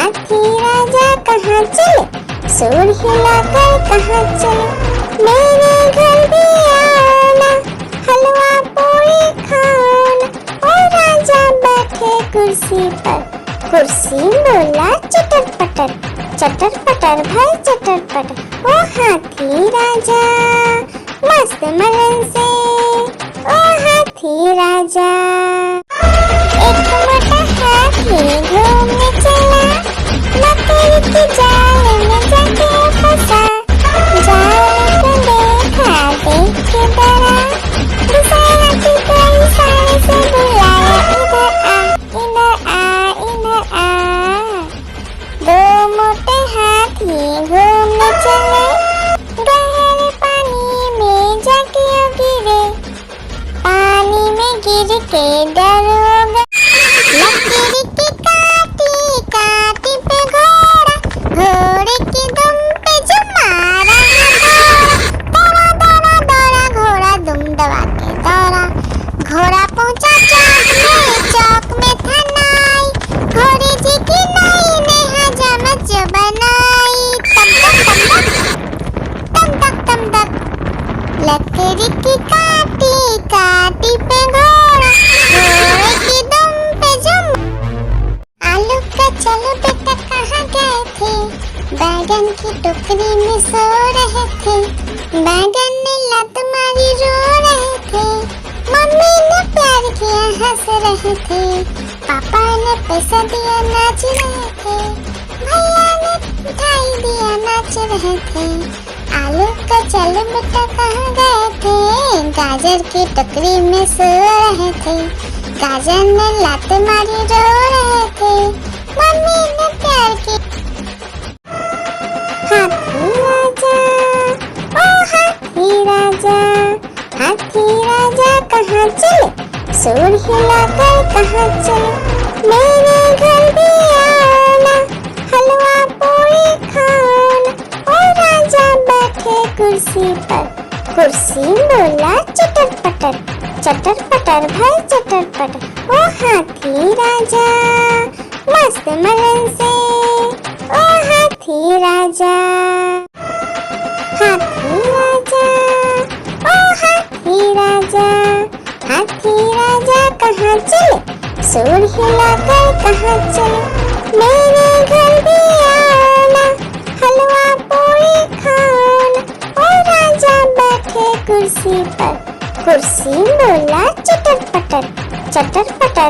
हाथी राजा कहाँ चले, सूंड हिलाकर कहाँ चले। मेरे घर भी आना, हलवा पूरी खाना। ओ राजा बैठे कुर्सी पर, कुर्सी बोला चटर पटर, चटर पटर भाई चटर पटर। ओ हाथी राजा मस्त मलन से, ओ हाथी राजा। एक मोटा हाथी घूमने चला, मकड़ी के जाल में जाके फंसा। जाल को देखा देख के डरा, दूसरा हाथी को इशारे से बुलाया, इधर आ इधर आ इधर आ। दो मोटे हाथी घूमने चले, गहरे पानी में जाके गिरे। पानी में गिर के डर हो गया, लकीर की काटी काटी पे घोड़ा, घोड़े की दुम पे जो मारा दौड़ा दौड़ा दौड़ा घोड़ा दुम दबा के दौड़ा। घोड़ा पहुंचा चौक में था नाई, घोड़े जी की नाई ने हजामत जो बनाई। तम तक तम तक लकड़ी की काटी काटी पे घोड़ा, घोड़े की दुम पे जुम। आलू का चलो बेटा कहाँ गए थे, बैगन की टोकरी में सो रहे थे। बैगन ने लत मारी रो रहे थे, मम्मी ने प्यार किया हंस रहे थे। पापा ने पैसा दिया नाच रहे थे, भैया ने मिठाई दिया नाच रहे थे। आलू का चलो बेटा कहाँ गए थे, गाजर की टोकरी में सो रहे थे। गाजर ने लात मारी रो रहे थे, मम्मी ने प्यार की। हाथी राजा ओ हाथी राजा, हाथी राजा कहाँ चले, सूंड हिलाकर कहाँ चले। मेरे घर भी आना, हलवा पूरी खाना। ओ राजा बैठे कुर्सी पर, कुर्सी बोला चटर पटर, चटर पटर भाई चटर पटर। ओ हाथी राजा मस्त मलन से, ओ हाथी राजा। हाथी राजा ओ हाथी राजा, हाथी राजा कहाँ चले, सूंड हिलाकर कहाँ चले। मेरे घर भी आना, हलवा पूरी खाना। ओ राजा बैठे कुर्सी पर, कुर्सी बोला चटर पटर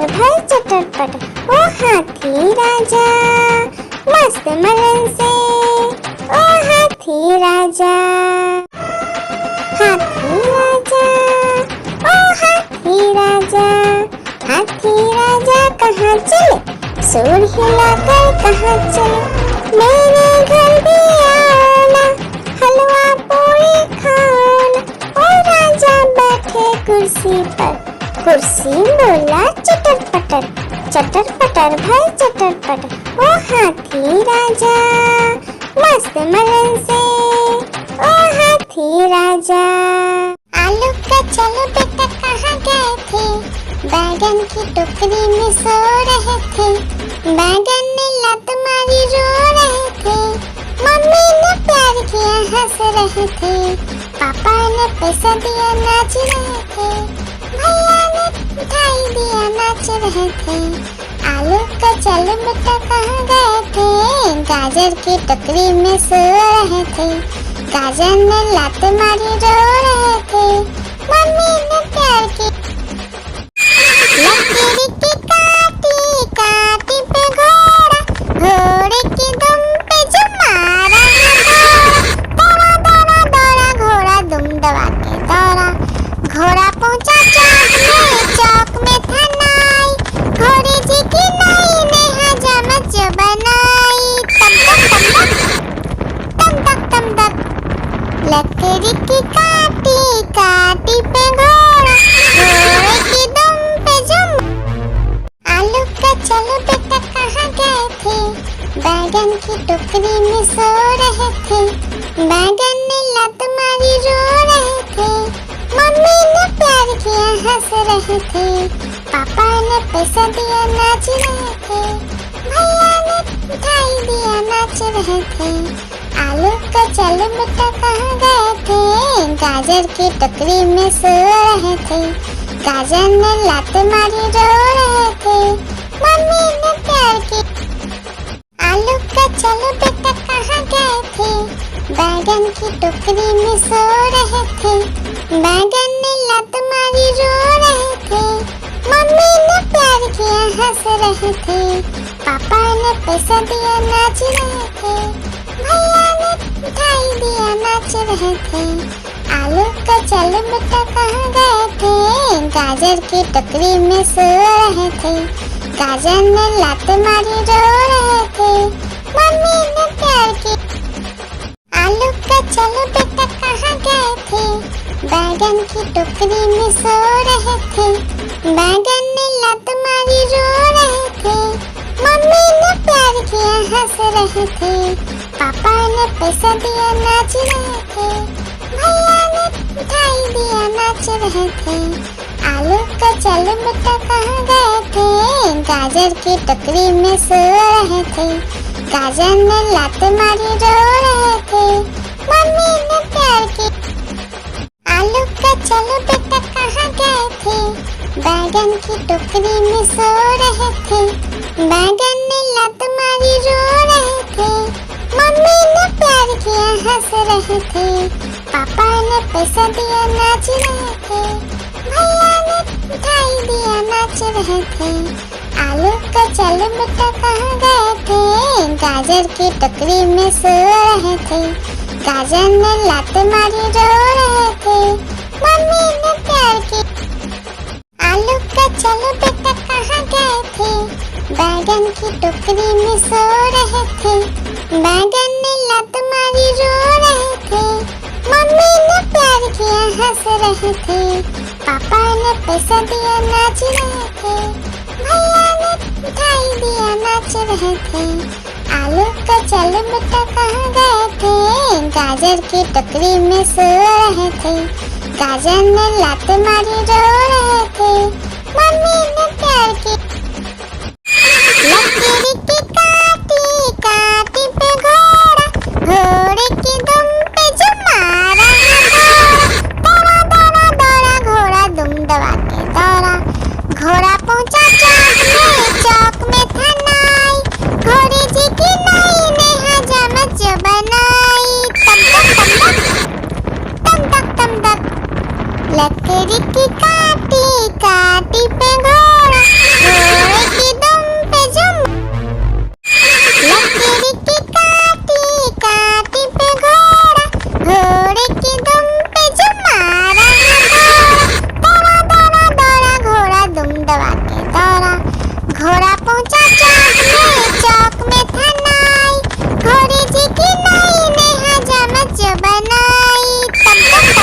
भाई चटर पटर। ओ हाथी राजा मस्त मलन से, ओ हाथी राजा। हाथी राजा ओ हाथी राजा, हाथी राजा कहाँ चले, सूंड हिलाकर कहाँ चले। मेरे घर भी आना, हलवा पूरी खाना। ओ राजा बैठे कुर्सी पर, कुर्सी बोला चटर पटर भाई चटर पटर। ओ हाथी राजा मस्त मलन से, ओ हाथी राजा। आलू का चलो बेटा कहाँ गए थे, बैगन की टोकरी में सो रहे थे। बैगन ने लत मारी रो रहे थे, मम्मी ने प्यार किया हंस रहे थे। पापा ने पैसा दिया नाच रहे थे, भैया ने मिठाई दिया नाच रहे थे। आलू का चलो बेटा कहाँ गए थे, गाजर की टोकरी में सो रहे थे। गाजर ने लात मारी रो रहे थे, मम्मी ने प्यार की। लकीर की काटी काटी पे घोड़ा, घोड़े की दुम पे जो मारा दौड़ा दौड़ा दौड़ा घोड़ा दुम दबा के दौड़ा। घोड़ा पहुंचा चौक में था नाई, घोड़े जी की नाई ने हजामत जो बनाई। तम तक लकड़ी की काटी काटी पे घोड़ा, घोड़े की दुम पे जुम। आलू का चलो बेटा कहाँ गए थे, बैगन की टोकरी में सो रहे थे। बैगन ने लत मारी रो रहे थे, मम्मी ने प्यार किया हंस रहे थे। पापा ने पैसा दिया नाच रहे थे, भैया ने मिठाई दिया नाच रहे थे। आलू का चल बेटा कहाँ गए थे, गाजर की टोकरी में सो रहे थे। गाजर ने लात मारी रो रहे थे, मम्मी ने प्यार की। आलू का चल बेटा कहाँ गए थे, बैगन की टोकरी में सो रहे थे। बैगन ने लात मारी रो रहे थे, मम्मी ने प्यार किया हंस रहे थे। पापा ने पैसा दिया नाच रहे थे, भैया ने मिठाई दिया नाच रहे थे। आलू का चल बेटा कहाँ गए थे, गाजर की टोकरी में सो रहे थे। गाजर ने लात मारी रो रहे थे, मम्मी ने प्यार की। आलू का चल बेटा कहाँ गए थे, बैगन की टोकरी में सो रहे थे। बैगन ने लात मारी रो रहे थे, मम्मी ने प्यार किया हंस रहे थे। पापा ने पैसा दिया नाच रहे थे, भैया ने मिठाई दिया नाच रहे थे। आलू का चल बेटा कहाँ गए थे, गाजर की टोकरी में सो रहे थे। गाजर ने लात मारी रो रहे थे, मम्मी ने प्यार की। आलू का चल बेटा कहाँ गए थे, बैगन की टोकरी में सो रहे थे। बैगन ने लात मारी रो रहे थे, मम्मी ने प्यार किया हंस रहे थे। पापा ने पैसा दिया नाच रहे थे, भैया ने मिठाई दिया नाच रहे थे। आलू का चल बेटा कहाँ गए थे, गाजर की टोकरी में सो रहे थे। गाजर ने लात मारी रो रहे थे, मम्मी ने प्यार की। आलू का चल बेटा कहाँ गए थे, बैगन की टोकरी में सो रहे थे। बैगन ने लात मारी रो रहे थे, मम्मी ने प्यार किया हंस रहे थे। पापा ने पैसा दिया नाच रहे थे, भैया ने मिठाई दिया नाच रहे थे। आलू का चल बेटा कहाँ गए थे, गाजर की टोकरी में सो रहे थे। गाजर ने लात मारी रो रहे थे, मम्मी ने प्यार की। लकीर की काटी काटी पे घोड़ा, घोड़े की दुम पे जो मारा है दौड़ा दौड़ा दौड़ा घोड़ा दुम दबा के दौड़ा। घोड़ा पहुंचा चौक में था नाई, घोड़े जी की नाई ने हजामत जो बनाई। तम तक तम तक लकड़ी की काटी काटी पे घोड़ा, घोड़े की दुम पे जुम। लकड़ी की काटी काटी पे घोड़ा, घोड़े की दुम पे जुम मारा है दौड़ा दौड़ा दौड़ा घोड़ा दुम दबा के दौड़ा। घोड़ा पहुंचा चौक में था नाई, घोड़े जी की नाई ने हजामत जो बनाई। तम तक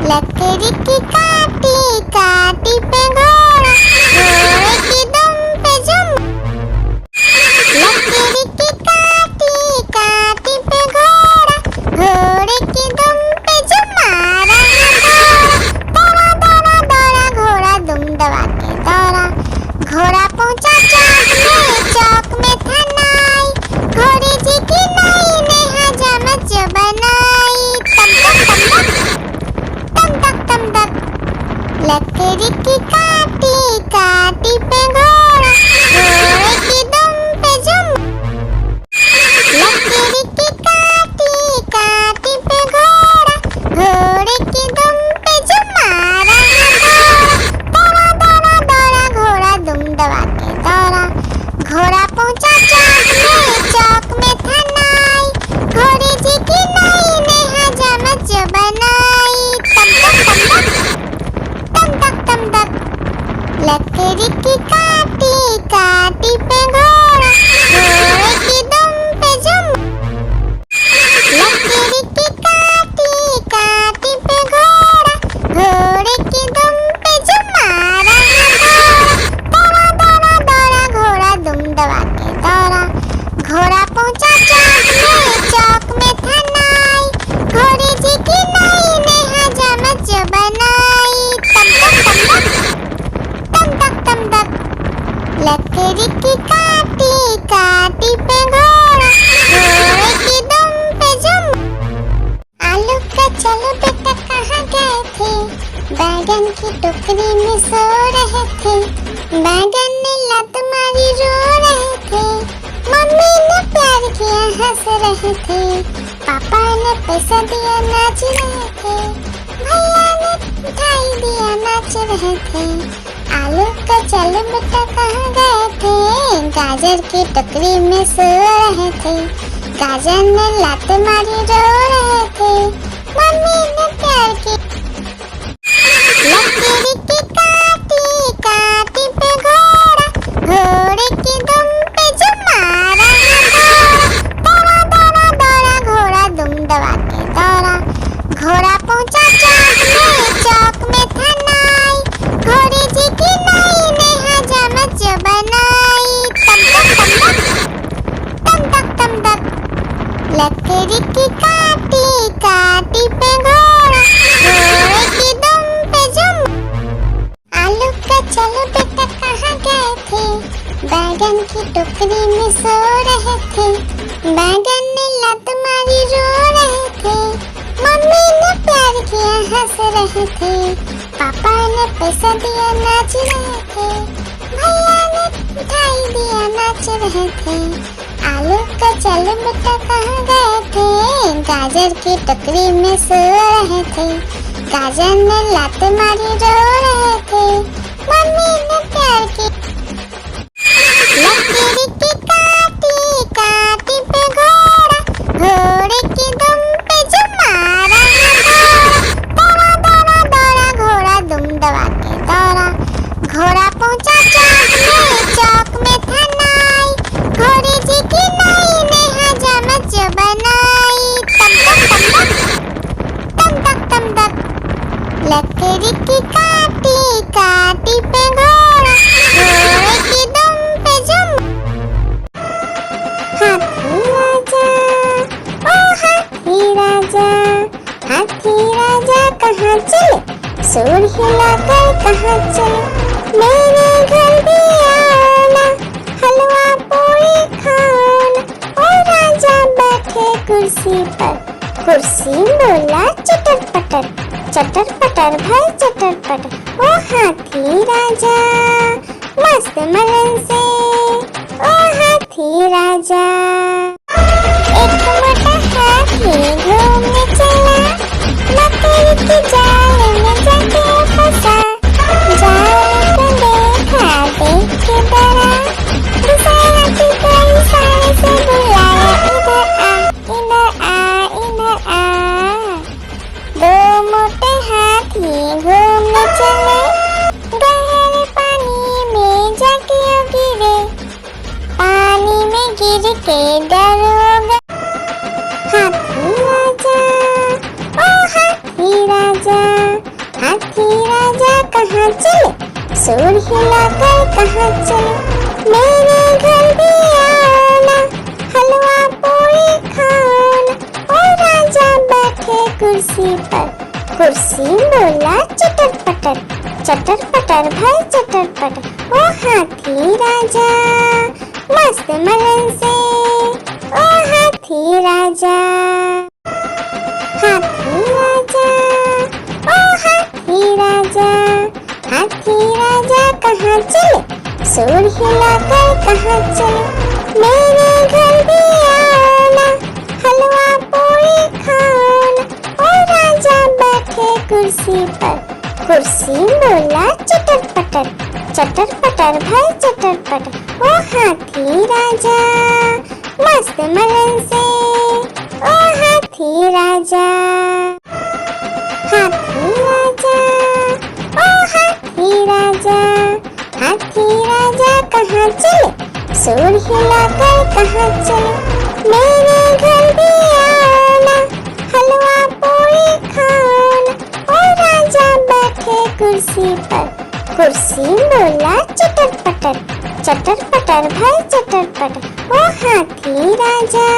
लकड़ी की काटी काटी पे घोड़ा, घोड़े की दुम पे जुम। लकड़ी की काटी काटी पे घोड़ा, घोड़े की दुम पे जुम मारा है दौड़ा दौड़ा दौड़ा घोड़ा दुम दबा के दौड़ा। घोड़ा पहुंचा चौक में था नाई, घोड़े जी की नाई ने हजामत जो बनाई। तम तक लकड़ी की काटी काटी पे घोड़ा, घोड़े की दुम पे जुम। लकड़ी की काटी काटी पे घोड़ा, घोड़े की दुम पे जुम मारा है दौड़ा दौड़ा दौड़ा घोड़ा दुम दबा के दौड़ा। घोड़ा पहुंचा चौक में था नाई, घोड़े जी की नाई ने हजामत जो बनाई। तम तक लकड़ी की काटी काटी पे घोड़ा, घोड़े की दुम पे जुम। लकड़ी की काटी काटी पे घोड़ा, घोड़े की दुम पे जुम मारा है दौड़ा दौड़ा दौड़ा घोड़ा दुम दबा के दौड़ा। घोड़ा पहुंचा चौक में था नाई, घोड़े जी की नाई ने हजामत जो बनाई। तम तक बैगन की टोकरी में सो रहे थे, बैगन ने लात मारी रो रहे थे, मम्मी ने प्यार किया हंस रहे थे, पापा ने पैसा दिया नाच रहे थे, भैया ने मिठाई दिया नाच रहे थे, आलू का चल बेटा कहाँ गए थे, गाजर की टोकरी में सो रहे थे, गाजर ने लात मारी रो रहे थे, मम्मी ने प्यार की लकीर की काटी काटी पे घोड़ा, घोड़े की दुम पे जो मारा दौड़ा दौड़ा दौड़ा घोड़ा दुम दबा के दौड़ा, घोड़ा पहुंचा चौक में था नाई, घोड़े जी की नाई ने हजामत जो बनाई, तम तक तम तक लकड़ी की काटी काटी पे घोड़ा, घोड़े की दुम पे जुम। आलू का चलो बेटा कहाँ गए थे, बैगन की टोकरी में सो रहे थे, बैगन ने लात मारी रो रहे थे, मम्मी ने प्यार किया हंस रहे थे, पापा ने पैसा दिया नाच रहे थे, भैया ने मिठाई दिया नाच रहे थे, आलू का चल बेटा कहाँ गए थे, गाजर की टोकरी में सो रहे थे, गाजर ने लात मारी रो रहे थे, मम्मी ने प्यार की लकीर की काटी काटी पे घोड़ा, घोड़े की दुम पे जो मारा दौड़ा दौड़ा दौड़ा घोड़ा दुम दबा के दौड़ा, घोड़ा पहुंचा चौक में था नाई, घोड़े जी की नाई ने हजामत जो बनाई, तम तक लकड़ी की काटी काटी पे घोड़ा, घोड़े की दुम पे जुम। हाथी राजा ओ हाथी राजा, हाथी राजा कहाँ चले, सूर हिलाकर कहाँ चले, मेरे घर भी आना, हलवा पूरी खाना, ओ राजा बैठे कुर्सी पर, कुर्सी बोला चटर पटर भाई चटर पटर, ओ हाथी राजा मस्त मलन से, ओ हाथी राजा। एक मोटा हाथी घूमने चला, मकड़ी की जाल में जाके फंसा, जाल को देखा देख के डरा, दूसरे हाथी को इशारे से बुलाया, इधर आ। दो मोटे हाथी घूमने चले, गहरे पानी में जाके गिरे, पानी में गिर के डर हो गए। हाथी राजा ओ हाथी राजा, हाथी राजा कहाँ चले, सूर हिलाकर कहाँ चले, मेरे घर भी आना, हलवा पूरी खाना, ओ राजा बैठे कुर्सी पर, कुर्सी बोला चटर पटर भाई चटर पटर, ओ हाथी राजा मस्त मलन से, ओ हाथी राजा। हाथी राजा ओ हाथी राजा, हाथी राजा कहाँ चले, सूर हिलाकर कहाँ चले, मेरे घर भी आना, हलवा पूरी खाना, ओ राजा बैठे कुर्सी पर, कुर्सी बोला चटर पटर भाई चटर पटर, ओ हाथी राजा मस्त मलन से, ओ हाथी राजा। हाथी राजा ओ हाथी राजा, हाथी राजा कहाँ चले, सूर हिलाकर कहाँ चले, मेरे घर भी आना, हलवा पूरी खाना, ओ राजा बैठे कुर्सी पर, कुर्सी बोला चटर पटर भाई चटर पटर, ओ हाथी राजा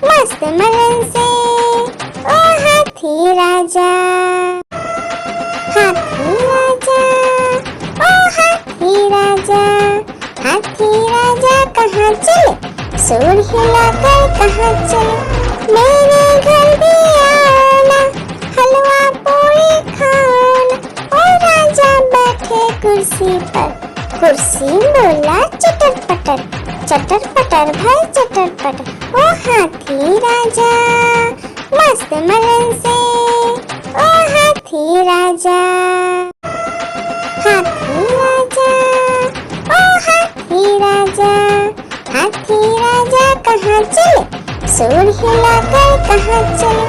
मस्त मलन से, ओ हाथी राजा। हाथी राजा ओ हाथी राजा, हाथी राजा कहाँ चले, सूर हिलाकर कहाँ चले, मेरे घर भी आना, हलवा पूरी खाना, कुर्सी पर। कुर्सी बोला चटर पटर भाई चटर पटर। ओ हाथी राजा मस्त मलन से, ओ हाथी राजा। हाथी राजा ओ हाथी राजा, हाथी राजा कहाँ चले, सूर हिलाकर कहाँ चले।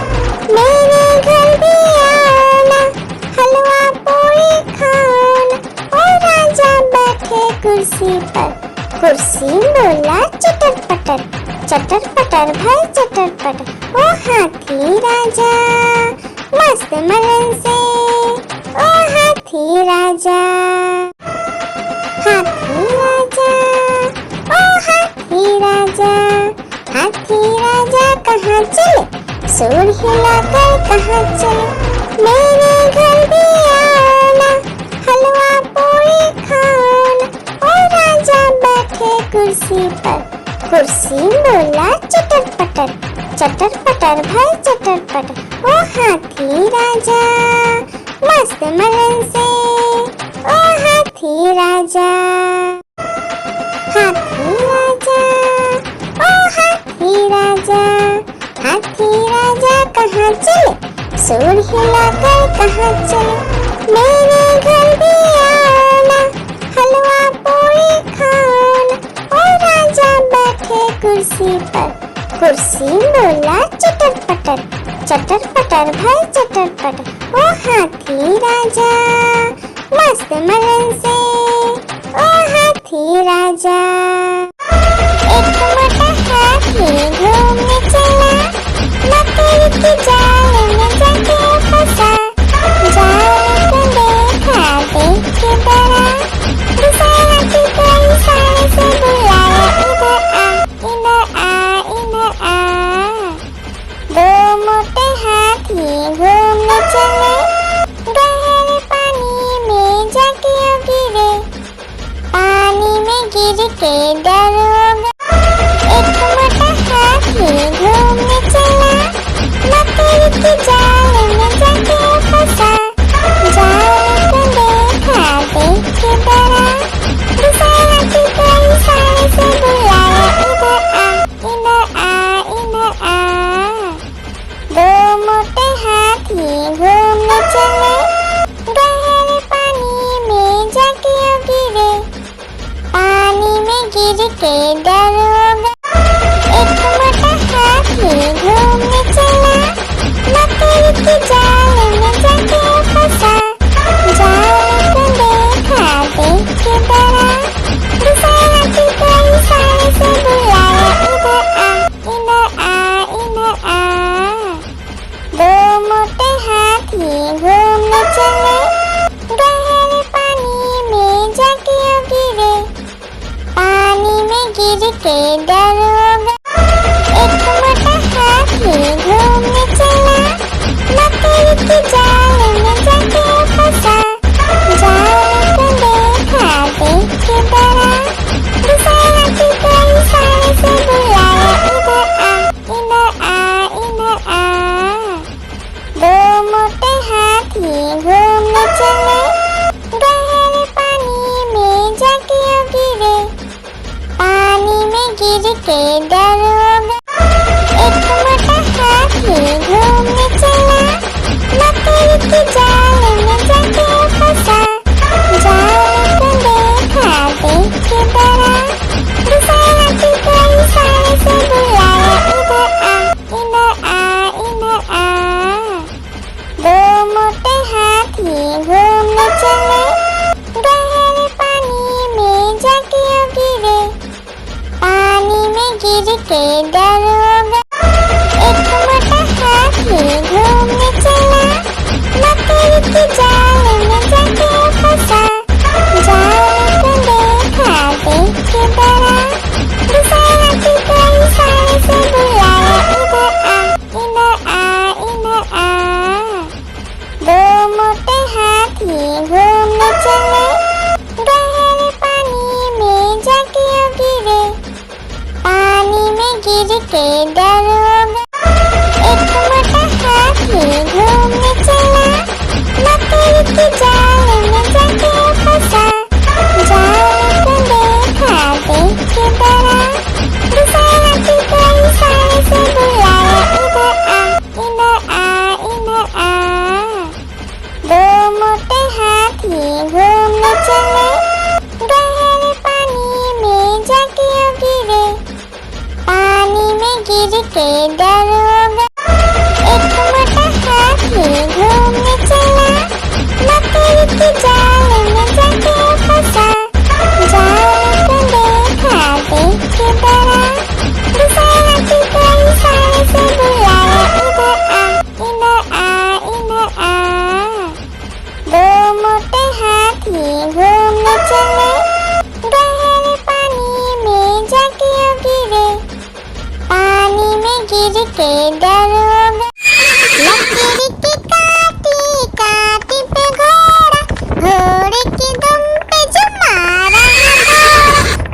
मेरे घर भी आना, हलवा पूरी खाना। ओ राजा बैठे कुर्सी पर। कुर्सी बोला चटर पटर भाई चटर पटर। ओ हाथी राजा मस्त मलन से, ओ हाथी राजा। हाथी राजा ओ हाथी राजा, हाथी राजा कहाँ चले, सूर हिलाकर कहाँ चले। मेरे घर भी आना, हलवा पूरी खाना। ओ राजा बैठे कुर्सी पर। कुर्सी बोला चटर पटर भाई चटर पटर। ओ हाथी राजा मस्त मलन से, ओ हाथी राजा। हाथी राजा ओ हाथी राजा, हाथी राजा कहाँ चले, सूर हिलाकर कहाँ चले। मेरे घर भी आना, हलवा पूरी खाना। ओ राजा बैठे कुर्सी पर। कुर्सी बोला चटर पटर भाई चटर पटर। ओ हाथी राजा मस्त मलन से, ओ हाथी राजा। एक मोटा हाथी घूमने चला, मकड़ी के जाल में जाके फंसा। जाल को देखा देख के डरा, दूसरा हाथी को इशारे से बुलाया, इधर आ इधर आ। दो मोटे हाथी घूमने चले, गहरे पानी में जाके गिरे। पानी में गिर के डर हो गया। एक मोटा हाथी घूमने चला, मकड़ी के जाल में जाके फंसा। जाल को देखा देख के डरा, दूसरा हाथी को इशारे से बुलाया, इधर आ इधर आ। दो मोटे हाथी घूमने चले, गहरे पानी में जाके गिरे। पानी में गिर के डर हो गया। एक मोटा हाथी घूमने चला, मकड़ी के जाल में जाके फंसा। जाल को देखा देख के डरा, दूसरा हाथी को इशारे से बुलाया, इधर आ इधर आ। दो मोटे हाथी घूमने चले, गहरे पानी में जाके गिरे। पानी में गिर के डर हो गया। एक मोटा हाथी घूमने चला, मकड़ी के जाल में जाके फंसा। जाल को देखा देख के डरा, दूसरा हाथी को इशारे से बुलाया, इधर आ इधर आ। दो मोटे हाथी घूमने चले, गहरे पानी में जाके गिरे। पानी में गिर के डर हो गया। एक मोटा हाथी घूमने चला, मकड़ी के जाल में जाके फंसा। जाल को देखा देख के डरा, दूसरा हाथी को इशारे से बुलाया, इधर आ इधर आ। दो मोटे हाथी घूमने चले, गहरे पानी में जाके गिरे। पानी में गिर हाथी घूमने चले, गहरे पानी में जाके वो गिरे, पानी में गिर के डर हो गया। एक मोटा हाथी घूमने चला, मकड़ी की जाल में जाके फंसा, जाल को देखा देख के डरा, दूसरा हाथी को इशारे से बुलाया, इधर आ इधर आ। दो मोटे हाथी घूमने चले, गहरे पानी में जाके वो गिरे, पानी में गिर के डर हो गया। लकड़ी की काटी काटी पे घोड़ा, घोड़े की दुम पे जो मारा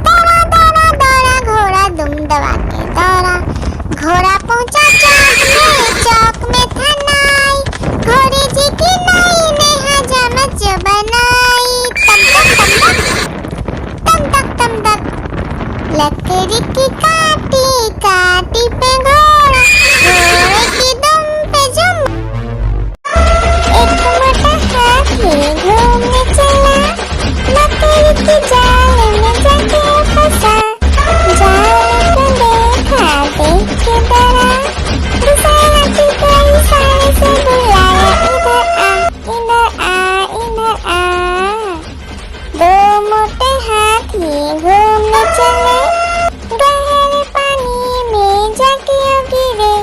दौड़ा दौड़ा दौड़ा घोड़ा दुम दबा के दौड़ा, घोड़ा पहुंचा चौक में था नाई, घोड़े जी की नाई ने हजामत जो बनाई, तम तक तम तक। लकड़ी की काटी काटी पे घोड़ा, घोड़े की दुम पे जो एक मोटा हाथी घूमने चला, मकड़ी की जाल में जाके फंसा, जाल को देखा देख के डरा, दूसरा हाथी को इशारे से बुलाया, इधर आ इधर आ। दो मोटे हाथी घूमने चले, गहरे पानी में जाके वो गिरे,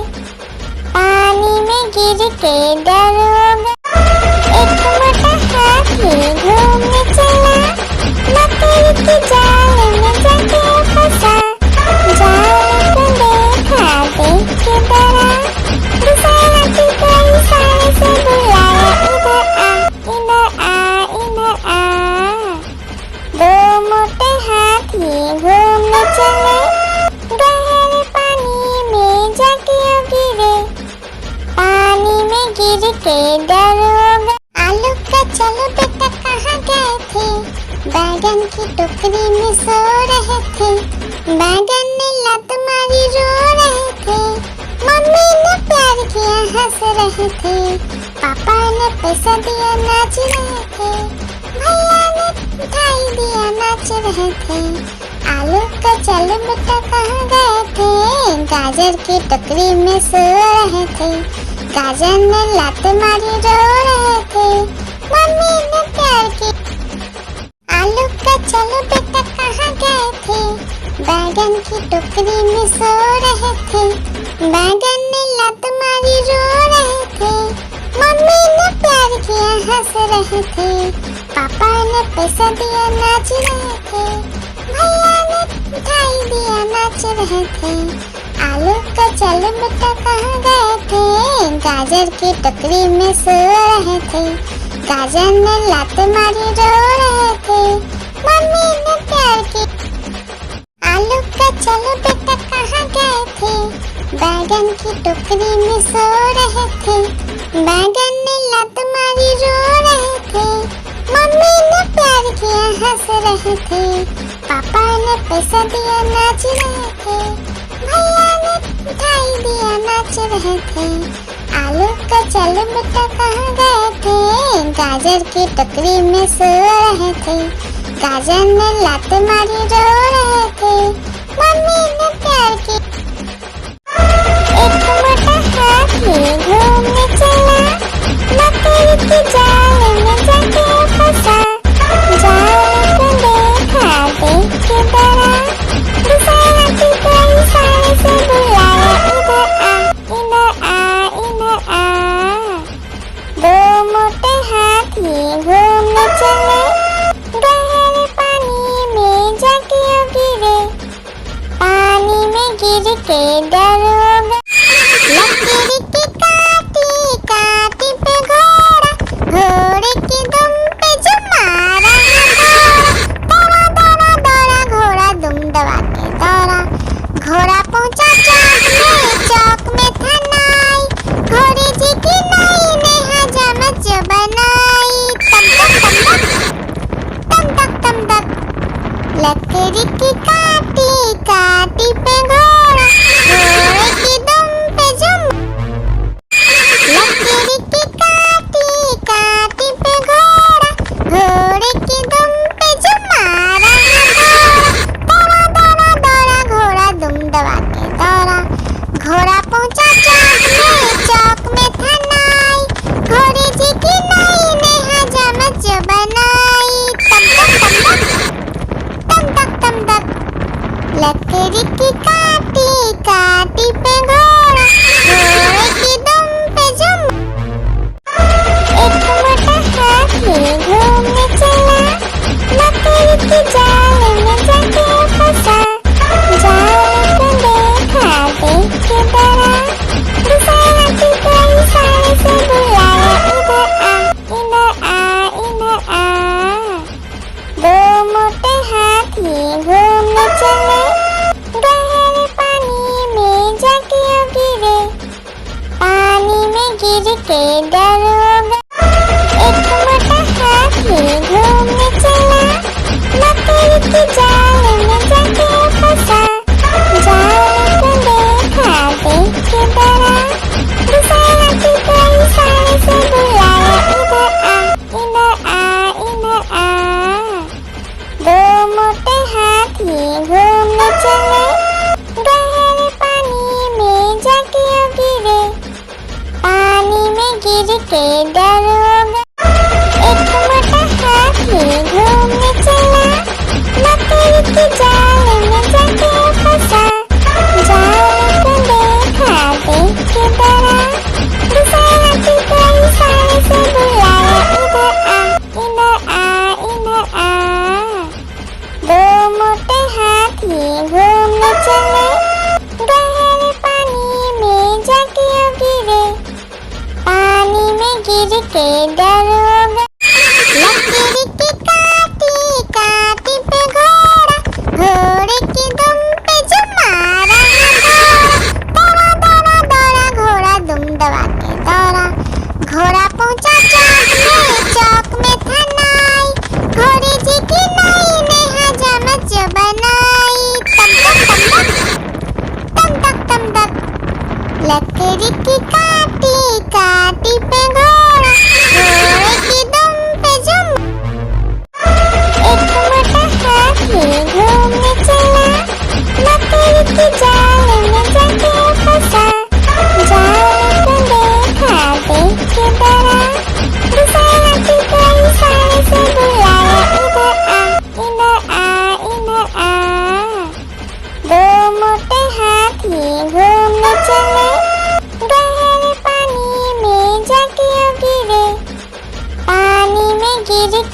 पानी में गिर के डर हो गया। एक मोटा हाथी घूमने चला, मकड़ी की जाल में जाके फंसा, जाल को देखा देख के डरा, दूसरा हाथी को इशारे से बुलाया, इधर आ इधर आ। दो मोटे हाथी घूमने चले, गहरे पानी में जाके वो गिरे, पानी में गिर के डर हो गया। आलू का चलो बेटा कहाँ गए थे, बैगन की टोकरी में सो रहे थे, बैगन ने लत मारी रो रहे थे, मम्मी ने प्यार किया हंस रहे थे, पापा ने पैसा दिया नाच रहे थे, भैया ने मिठाई दिया नाच रहे थे। आलू का चलो बेटा कहाँ गए थे, गाजर की टोकरी में सो रहे थे, गाजर ने लात मारी रो रहे थे, मम्मी ने प्यार की। आलू का चलो बेटा कहाँ गए थे, बैगन की टोकरी में सो रहे थे, बैगन ने लात मारी रो रहे थे, मम्मी ने प्यार किया हंस रहे थे, पापा ने पैसा दिया नाच रहे थे, भैया ने मिठाई दिया नाच रहे थे। आलू का चलो बेटा कहाँ गए थे, गाजर की टोकरी में सो रहे थे, गाजर ने लात मारी रो रहे थे, मम्मी ने प्यार की। आलू का चलो बेटा कहाँ गए थे, बैगन की टोकरी में सो रहे थे, बैगन ने लात मारी रो रहे थे, मम्मी ने प्यार किया हंस रहे थे, पापा ने पैसा दिया नाच रहे थे, भैया ने मिठाई दिया नाच रहे थे। आलू का चलो बेटा कहाँ गए थे, गाजर की टोकरी में सो रहे थे, गाजर ने लात मारी रो रहे थे, मम्मी ने प्यार की। एक मोटा हाथी घूमने चला, मकड़ी की जाल में जाके फंसा, जाल को देखा देख के डरा, दूसरा हाथी को इशारे से बुलाया, इधर आ इधर आ। दो मोटे हाथी घूमने चले, गहरे पानी में जाके वो गिरे, पानी में गिर के डर हो गया। लकड़ी की काटी काटी पे घोड़ा, घोड़े की दुम पे जो मारा दौड़ा दौड़ा दौड़ा घोड़ा दुम दबा के दौड़ा, घोड़ा पहुंचा चौक में था नाई, घोड़े जी की नाई ने हजामत जो बनाई, तम तक लकड़ी की काटी काटी पे घोड़ा, घोड़े की दुम पे जो लकड़ी की काटी काटी पे घोड़ा,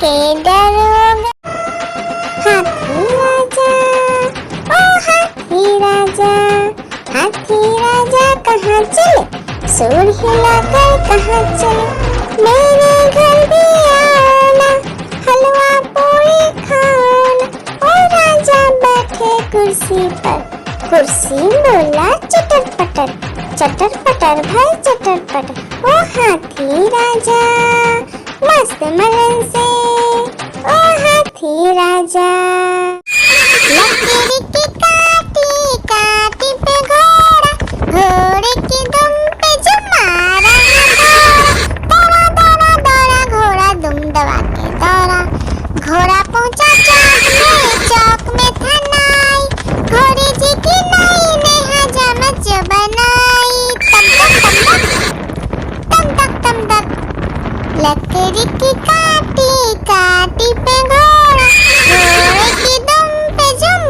के डरोगे। हाथी राजा, ओ हाथी राजा, हाथी राजा कहाँ चले, सूंड हिलाकर कहाँ चले, मेरे घर भी आना, हलवा पूरी खाना। ओ राजा बैठे कुर्सी पर, कुर्सी बोला चटर पटर भाई चटर पटर। ओ हाथी राजा मस्त मलन से, ओ हाथी राजा। लकड़ी की काटी काटी पे घोड़ा, घोड़े की दुम पे जो मारा दौड़ा दौड़ा दौड़ा घोड़ा दुम दबा के दौड़ा। घोड़ा पहुंचा चौक में था नाई, घोड़े जी की नई ने हजामत जो बनाई। तम तक तम तक लकड़ी की काटी काटी पे घोड़ा, घोड़े की दुम पे जुम।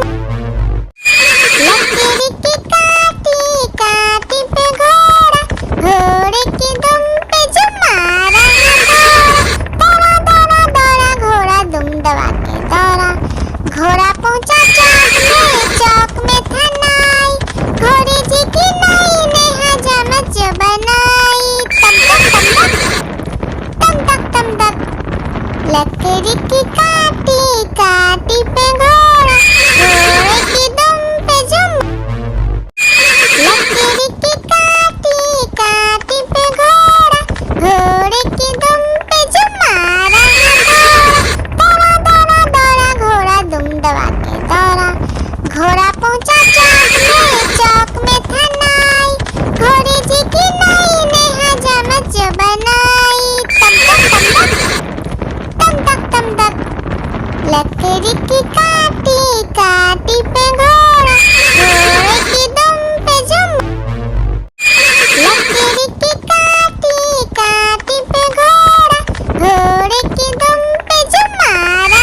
लकड़ी की काटी काटी पे घोड़ा, घोड़े की दुम पे जुम मारा दौड़ा दौड़ा दौड़ा घोड़ा दुम दबा के दौड़ा। घोड़ा पहुंचा चौक में था नाई, घोड़े जी की नई ने हजामत जो बनाई। तम तक लकड़ी की काटी काटी पे घोड़ा, घोड़े की दुम पे जुम। लकड़ी की काटी काटी पे घोड़ा, घोड़े की दुम पे जुम मारा दौड़ा दौड़ा दौड़ा घोड़ा दुम दबा के दौड़ा। घोड़ा पहुंचा चौक में था नाई, घोड़े जी की नई ने हजामत जो बनाई। तम तक लकड़ी की काटी काटी पे घोड़ा, घोड़े की दुम पे जुम। लकड़ी की काटी काटी पे घोड़ा, घोड़े की दुम पे जुम मारा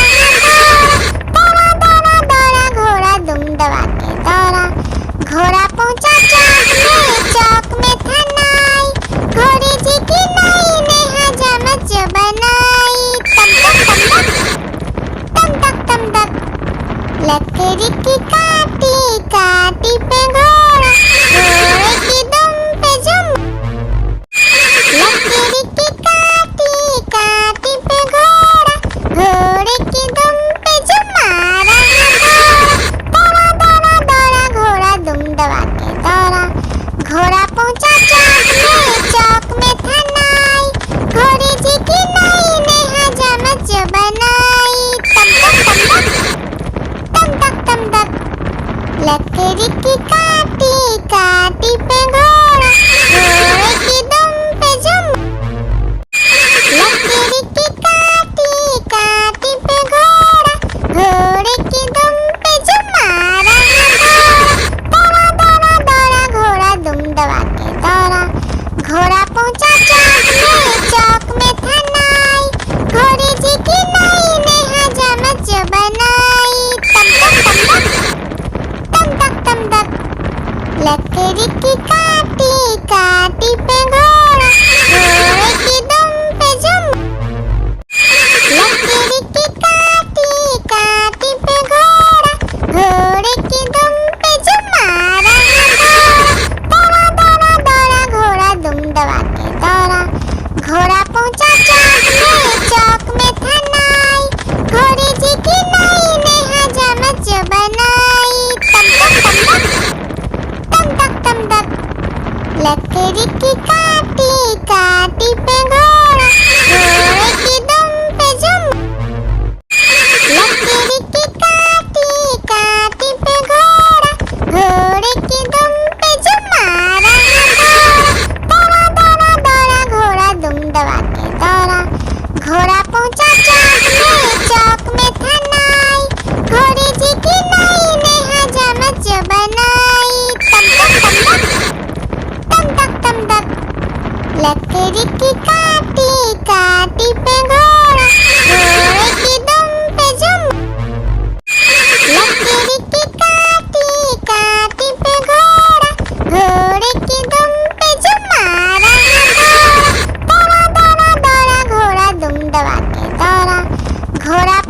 दौड़ा दौड़ा दौड़ा घोड़ा दुम दबा के दौड़ा। घोड़ा पहुंचा चौक में था नाई, घोड़े जी की नई ने हजामत जो बनाई। तम तक लकड़ी की काटी काटी पे घोड़ा, घोड़े की दुम पे जुम। लकड़ी की काटी काटी पे घोड़ा, घोड़े की दुम पे जुम मारा दौड़ा दौड़ा दौड़ा घोड़ा दुम दबा के दौड़ा। घोड़ा पहुंचा चौक में था नाई, घोड़े जी की नई ने हजामत जो बनाई। तम तक लकड़ी की काटी काटी पे घोड़ा, घोड़े की दुम पे जुम। लकड़ी की काटी काटी पे घोड़ा, घोड़े की दुम पे जुम मारा दौड़ा दौड़ा दौड़ा घोड़ा दुम दबा के दौड़ा। घोड़ा पहुंचा चौक में था नाई, घोड़े जी की नई ने हजामत जो बनाई। तम तक लकड़ी की काटी काटी पे घोड़ा, घोड़े की दुम पे जुम। लकड़ी की काटी काटी पे घोड़ा, घोड़े की दुम पे जुम मारा दौड़ा दौड़ा दौड़ा घोड़ा दुम दबा के दौड़ा। घोड़ा पहुंचा चौक में था नाई, घोड़े जी की नई ने हजामत जो बनाई। तम तक लकड़ी की काटी काटी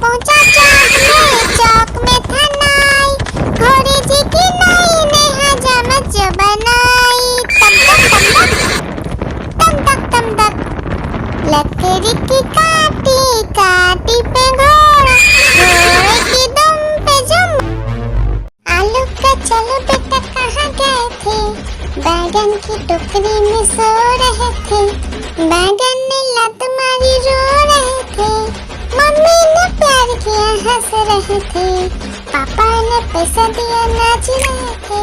पहुंचा चौक में था नाई, घोड़े जी की नाई ने हजामत जो बनाई। तम तक तम तक लकड़ी की काटी काटी पे घोड़ा, घोड़े की दुम पे जुम। आलू का चलो बेटा कहाँ गए थे, बैगन की टोकरी में सो रहे थे। बैगन ने लत मारी रो रहे थे, मम्मी ने प्यार किया हंस रहे थे, पापा ने पैसा दिया नाच रहे थे,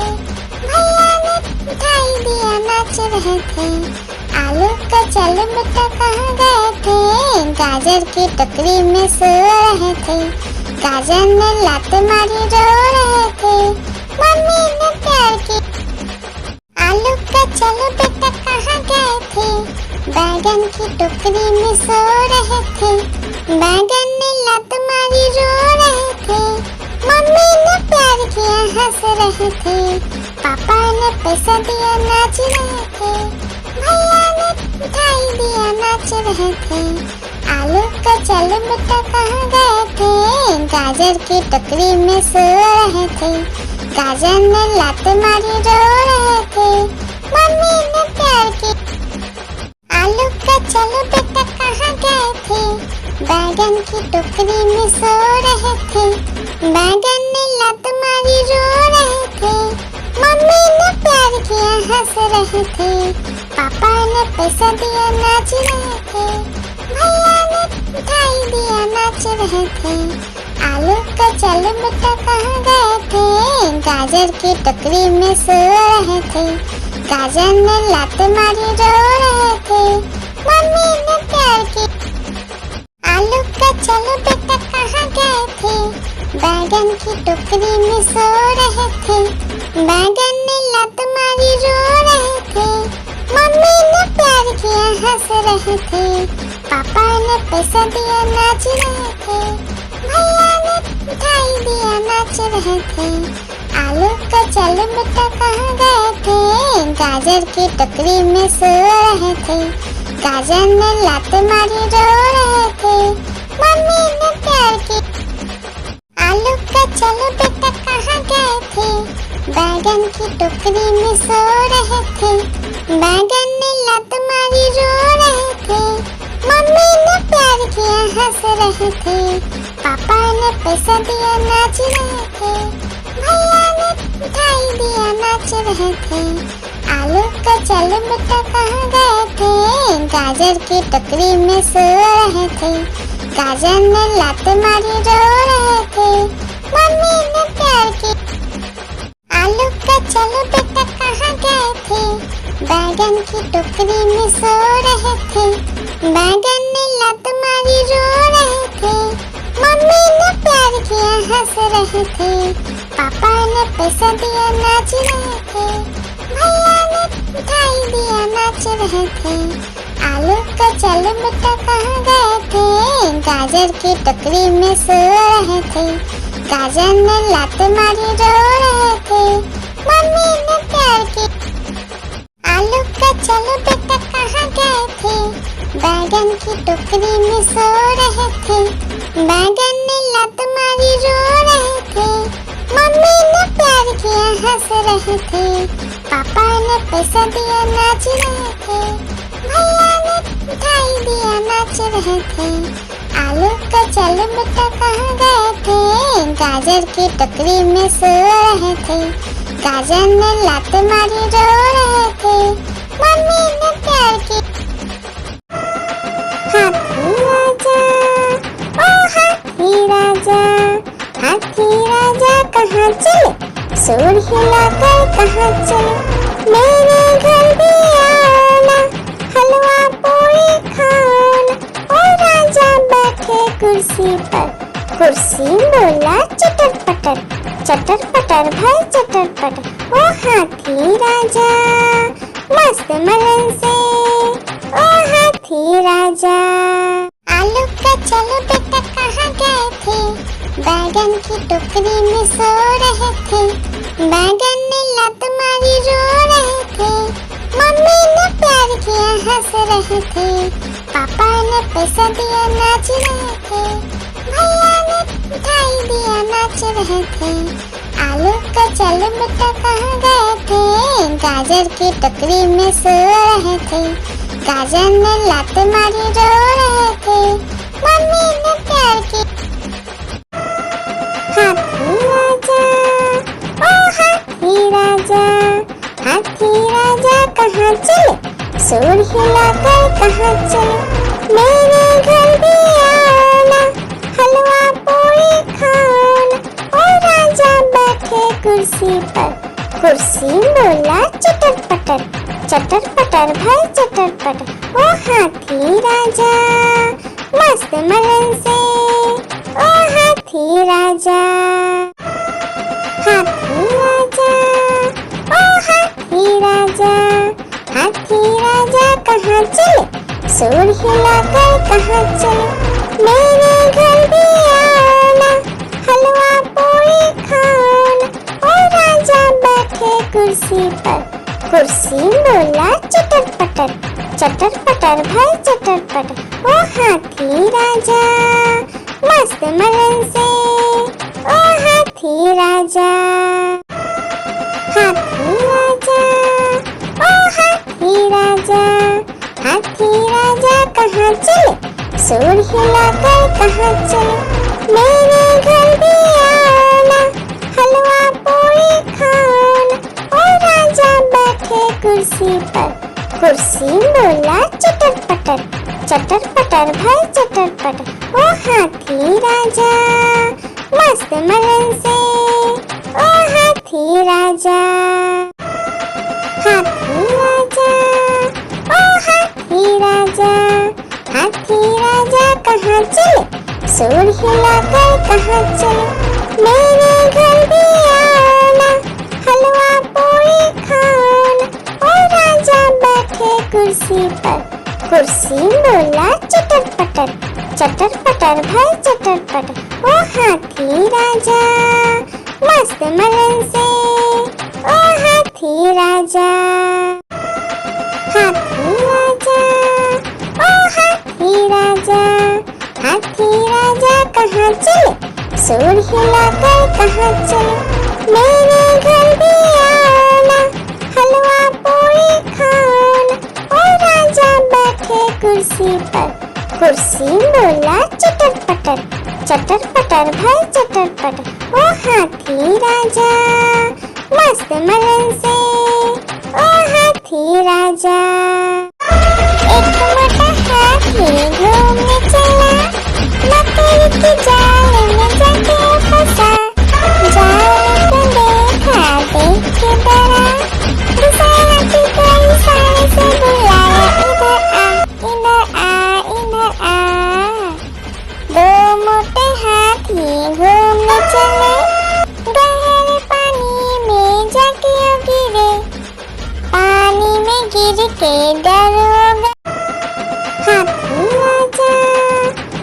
भैया ने मिठाई दिया नाच रहे थे। आलू का चलो बेटा कहाँ गए थे, गाजर की टोकरी में सो रहे थे। गाजर ने लात मारी रो रहे थे, मम्मी ने प्यार की। आलू का चलो बेटा कहाँ गए थे, बैगन की टोकरी में सो रहे थे। बैगन ने लात मारी रो रहे थे, मम्मी ने प्यार किया हंस रहे थे, पापा ने पैसा दिया नाच रहे थे, भैया ने मिठाई दिया नाच रहे थे। आलू का चलो बेटा कहाँ गए थे, गाजर की टोकरी में सो रहे थे। गाजर ने लात मारी रो रहे थे, मम्मी ने प्यार की। आलू का चलो बेटा कहाँ गए थे, बैगन की टोकरी में सो रहे थे। बैगन ने लात मारी रो रहे थे, मम्मी ने प्यार किया हंस रहे थे, पापा ने पैसा दिया नाच रहे थे, भैया ने मिठाई दिया नाच रहे थे। आलू का चलो बेटा कहाँ गए थे, गाजर की टोकरी में सो रहे थे। गाजर ने लात मारी रो रहे थे, मम्मी ने प्यार की। आलू का चलो बेटा कहाँ गए थे, बैगन की टोकरी में सो रहे थे। बैगन ने लात मारी रो रहे थे, मम्मी ने प्यार किया हंस रहे थे, पापा ने पैसा दिया नाच रहे थे, भैया ने मिठाई दिया नाच रहे थे। आलू का चलो बेटा कहाँ गए थे, गाजर की टोकरी में सो रहे थे। गाजर ने लात मारी रो रहे थे, मम्मी ने प्यार की। आलू का चलो बेटा कहाँ गए थे, बैगन की टोकरी में सो रहे थे। बैगन ने लात मारी रो रहे थे, मम्मी ने प्यार किया हंस रहे थे, पापा ने पैसा दिया नाच रहे थे, भैया ने मिठाई दिया नाच रहे थे। आलू का चलो बेटा कहाँ गए थे, गाजर की टोकरी में सो रहे थे। गाजर ने लात मारी रो रहे थे, मम्मी ने प्यार की। आलू का चलो बेटा कहाँ गए थे, बैगन की टोकरी में सो रहे थे। बैगन ने लात मारी रो रहे थे, मम्मी ने प्यार किया हंस रहे थे, पापा ने पैसा दिया नाच रहे थे, भैया ने मिठाई दिया नाच रहे थे। आलू का चलो बेटा कहाँ गए थे, गाजर की टोकरी में सो रहे थे। गाजर ने लात मारी रो रहे थे, मम्मी ने प्यार की। आलू का चलो बेटा कहाँ गए थे, बैगन की टोकरी में सो रहे थे। बैगन ने लात मारी रो रहे थे, मम्मी ने प्यार किया हंस रहे थे, पापा ने पैसा दिया नाच रहे थे, भैया ने मिठाई दिया नाच रहे थे। आलू का चलो बेटा कहाँ गए थे, गाजर की टोकरी में सो रहे थे। गाजर ने लात मारी रो रहे थे, मम्मी ने प्यार की। हाथी राजा ओ हाथी राजा, हाथी राजा कहाँ चले, सूर हिलाकर कहाँ चले, मेरे घर भी आना, हलवा पूरी खाना। ओ राजा बैठे कुर्सी पर, कुर्सी बोला चटर पटर, चटर पटर भाई चटर पटर। ओ हाथी राजा मस्त मलन से, ओ हाथी राजा। आलू का चलो बेटा कहाँ गए थे, बैगन की टोकरी में सो रहे थे। बैगन ने लात मारी रो रहे थे, मम्मी ने प्यार किया हंस रहे थे, पापा ने पैसा दिया नाच रहे थे, भैया ने नाच रहे थे। आलू का चल बेटा कहाँ गए थे, गाजर की टोकरी में सो रहे थे। गाजर ने लात मारी रो रहे थे, मम्मी ने प्यार की। हाथी राजा, ओ हाथी राजा, हाथी राजा कहाँ चले, सूर हिलाकर कहाँ चले। मेरे घर भी आना, हलवा पूरी खाना। ओ राजा बैठे कुर्सी पर, कुर्सी बोला चटर पटर, चटर पटर भाई चटर पटर। ओ हाथी राजा मस्त मलन से, ओ हाथी राजा। हाथी राजा, ओ हाथी राजा, हाथी राजा कहाँ चले, सूर हिलाकर कहाँ चले। मेरे घर भी आना, हलवा पूरी खाना। ओ राजा बैठे कुर्सी पर, कुर्सी बोला चटर पटर, चटर पटर भाई चटर पटर। ओ हाथी राजा मस्त मलन से, ओ हाथी राजा। हाथी राजा, ओ हाथी राजा, हाथी राजा कहाँ चले, सूर हिलाकर कहाँ चले। मेरे घर भी आना, हलवा पूरी खाना। ओ राजा बैठे कुर्सी पर, कुर्सी बोला चटर पटर, चटर पटर भाई चटर पटर। ओ हाथी राजा मस्त मलन से, ओ हाथी राजा। हाथी राजा, ओ हाथी राजा, हाथी राजा कहाँ चले, सूर हिलाकर कहाँ चले। मेरे घर भी आना, हलवा पूरी खाना। ओ राजा बैठे कुर्सी पर, कुर्सी बोला चटर पटर, चटर पटर भाई चटर पटर। ओ हाथी राजा मस्त मलन से, ओ हाथी राजा। हाथी राजा, ओ हाथी राजा, हाथी राजा कहाँ चले, सूर हिलाकर कहाँ चले। मेरे घर भी आना, हलवा पूरी खाना। ओ राजा बैठे कुर्सी पर, कुर्सी बोला चटर पटर, चटर पटर भाई चटर पटर। ओ हाथी राजा मस्त मलन से, ओ हाथी राजा। एक मोटा हाथी घूमने चला, मकड़ी की जाल में जाके फंसा। जाल को देखा देख के डरा, दूसरा हाथी को इशारे से बुलाया, इधर आ इधर आ इधर आ। दो मोटे हाथी घूमने चले, गहरे पानी में जाके गिरे। पानी में गिर के डर हो गया। हाथी राजा,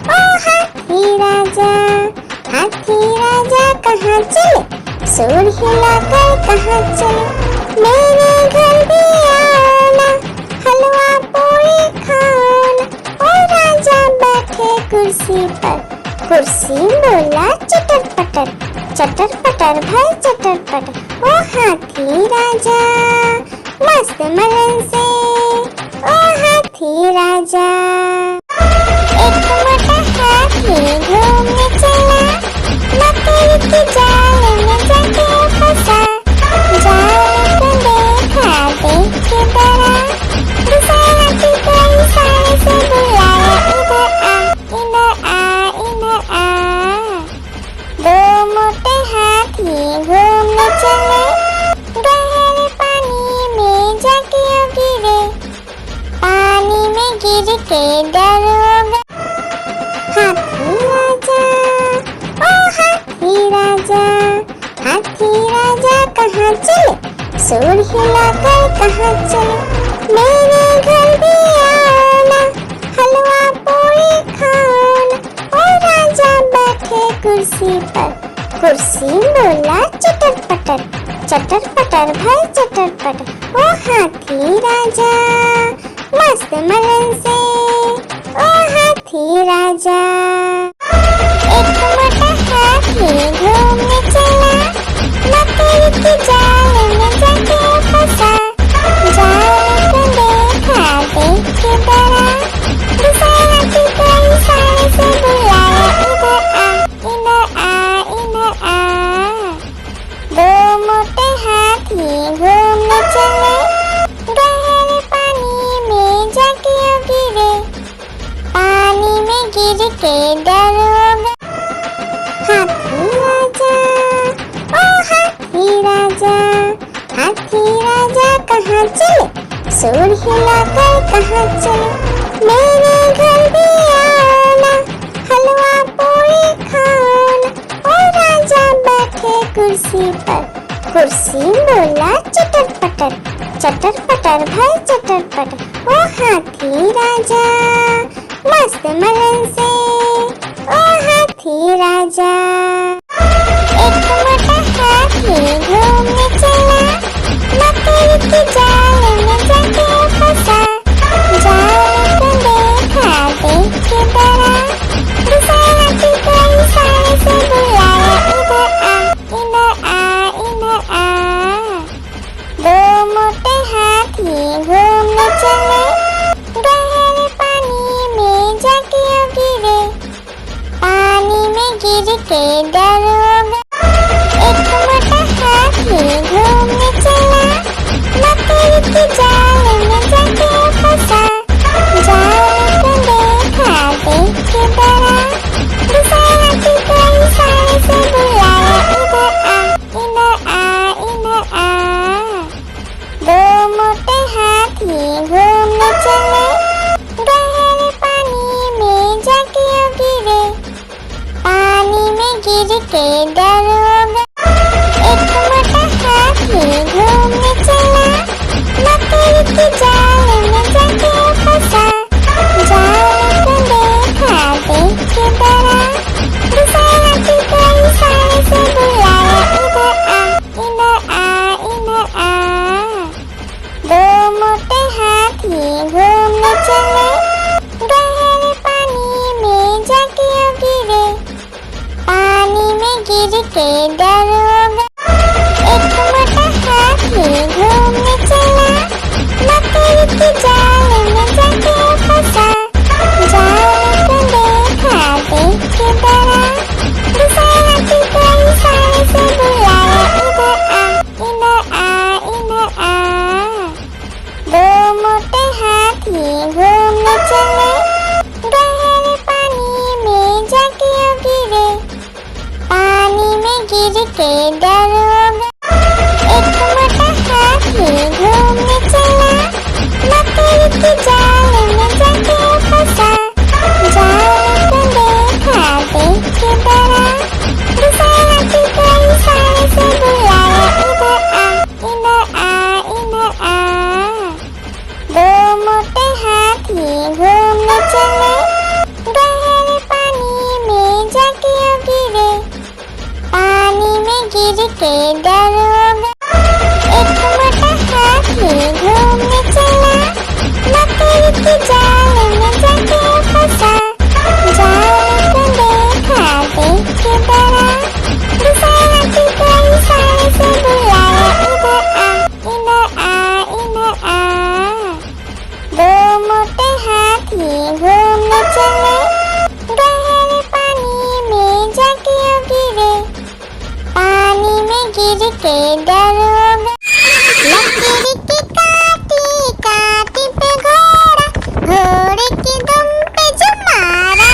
ओ हाथी राजा, हाथी राजा कहाँ चले, सूर हिलाकर कहाँ चले। मेरे घर भी आना, हलवा पूरी खाना। ओ राजा बैठे कुर्सी पर, कुर्सी बोला चटर पटर, चटर पटर भाई चटर पटर। ओ हाथी राजा मस्त मलन से, ओ हाथी राजा। एक मोटा हाथी घूमने चला, मकड़ी की जाल में जाके फंसा। जाल को देखा देख के डरा, दूसरा हाथी को इशारे से बुलाया, इधर आ इधर आ इधर आ। दो मोटे हाथी घूमने चले, गहरे पानी में जाके गिरे। पानी में गिर के डर हो गया। हाथी राजा, ओ हाथी राजा, हाथी राजा कहाँ चले, सूर हिलाकर कहाँ चले। मेरे घर भी आना, हलवा पूरी खाना। ओ राजा बैठे कुर्सी पर, कुर्सी बोला चटर पटर, चटर पटर भाई चटर पटर। ओ हाथी राजा मस्त मलन से, ओ हाथी राजा। एक मोटा हाथी घूम हाथी राजा कहाँ चले, सूंड हिलाकर कहाँ चले। मेरे घर भी आना, हलवा पूरी खाना। ओ राजा बैठे कुर्सी पर, कुर्सी बोला चटर पटर भाई चटर पटर। ओ हाथी राजा मस्त मलन से, ओ हाथी राजा। एक मोटा हाथी घूमने चला, मकड़ी की जाल में जाके फंसा। जाल को देखा देख के डरा, दूसरा हाथी को इशारे से बुलाया, इधर आ इधर आ। दो मोटे हाथी घूमने चले, गहरे पानी में जाके गिरे। पानी में गिर के डर हो गया। एक मोटा हाथी घूमने चला, मकड़ी की जाल में जाके फंसा। जाल को देखा देख के डरा, दूसरा हाथी को इशारे से बुलाया, इधर आ इधर आ। दो मोटे हाथी घूमने चले, गहरे पानी में जाके गिरे। पानी में गिर के डर हो गया। एक मोटा हाथी घूमने चला, मकड़ी की जाल में जाके फंसा। जाल को देखा देख के डरा, दूसरा हाथी को इशारे से बुलाया, इधर आ इधर आ। दो मोटे हाथी घूमने चले, गहरे पानी में जाके गिरे। पानी में गिर के डर हो गया। एक मोटा हाथी घूमने चला, मकड़ी की जाल में जाके फंसा। जाल को देखा देख के डरा, दूसरा हाथी को इशारे से बुलाया, इधर आ इधर आ। दो मोटे हाथी घूमने चले, गहरे पानी में जाके गिरे। पानी में गिर के डर हो गया। एक मोटा हाथी घूमने चला, मकड़ी की जाल में जाके फंसा। जाल को देखा देख के डरा, दूसरा हाथी को इशारे से बुलाया, इधर आ इधर आ। दो मोटे हाथी घूमने चले, गहरे पानी में जाके गिरे। पानी में गिर के डर हो गया। एक मोटा हाथी घूमने चला, मकड़ी की जाल में जाके फंसा। जाल को देखा देख के डरा, दूसरा हाथी को इशारे से बुलाया, इधर आ इधर आ। दो मोटे हाथी घूमने चले, गहरे पानी में जाके गिरे। पानी में गिर के डर हो गया। लकड़ी की काटी काटी पे घोड़ा, घोड़े की दुम पे जो मारा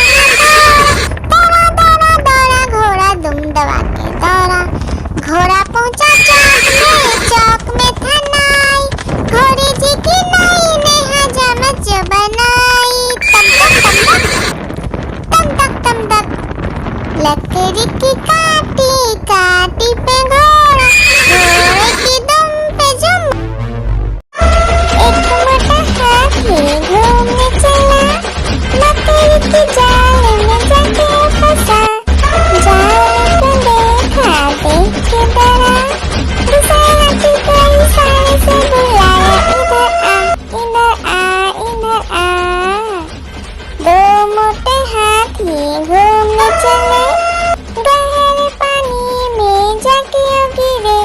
दौड़ा दौड़ा दौड़ा घोड़ा दुम दबा के दौड़ा। घोड़ा पहुंचा चौक में था नाई, घोड़े जी की नाई ने हजामत जो बनाई। तम तक तम तक लकड़ी की काटी काटी पे घोड़ा, घोड़े की दुम पे जो। एक मोटा हाथी घूमने चला, मकड़ी की जाल में जाके फंसा। जाल को देखा देख के डरा, दूसरा हाथी को इशारे से बुलाया, इधर आ इधर आ। दो मोटे हाथी घूमने चले, गहरे पानी में जाके गिरे।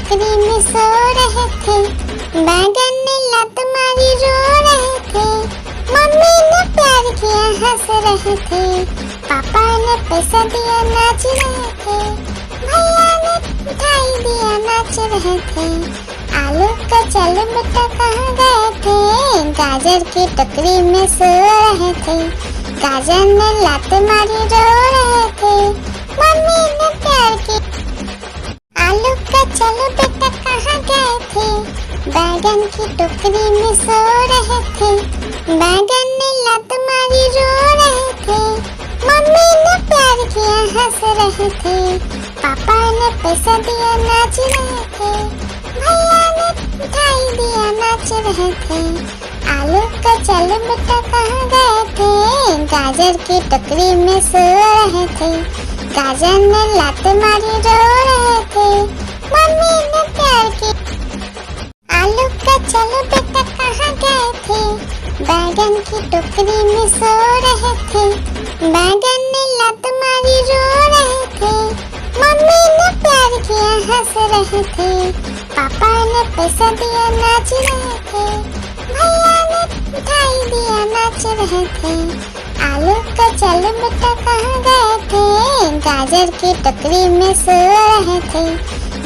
टोकरी में सो रहे थे, बैगन ने लात मारी रो रहे थे, मम्मी ने प्यार किया हंस रहे थे, पापा ने पैसा दिया नाच रहे थे, भैया ने मिठाई दिया नाच रहे थे, आलू का चल बेटा कहाँ गए थे, गाजर की टोकरी में सो रहे थे, गाजर ने लात मारी रो रहे थे, मम्मी ने प्यार की। आलू का चलो बेटा कहाँ गए थे, बैगन की टोकरी में सो रहे थे, बैगन ने लात मारी रो रहे थे, मम्मी ने प्यार किया हंस रहे थे, पापा ने पैसा दिया नाच रहे थे, भैया ने मिठाई दिया नाच रहे थे, आलू का चल बेटा कहाँ गए थे, गाजर की टोकरी में सो रहे थे, गाजर ने लात मारी रो रहे थे, मम्मी ने प्यार की। आलू का चलो बेटा कहाँ गए थे, बैगन की टोकरी में सो रहे थे, बैगन ने लात मारी रो रहे थे, मम्मी ने प्यार किया हंस रहे थे, पापा ने पैसा दिया नाच रहे थे, भैया ने मिठाई दिया नाच रहे थे, आलू का चलो बेटा कहाँ गए थे, गाजर की टोकरी में सो रहे थे,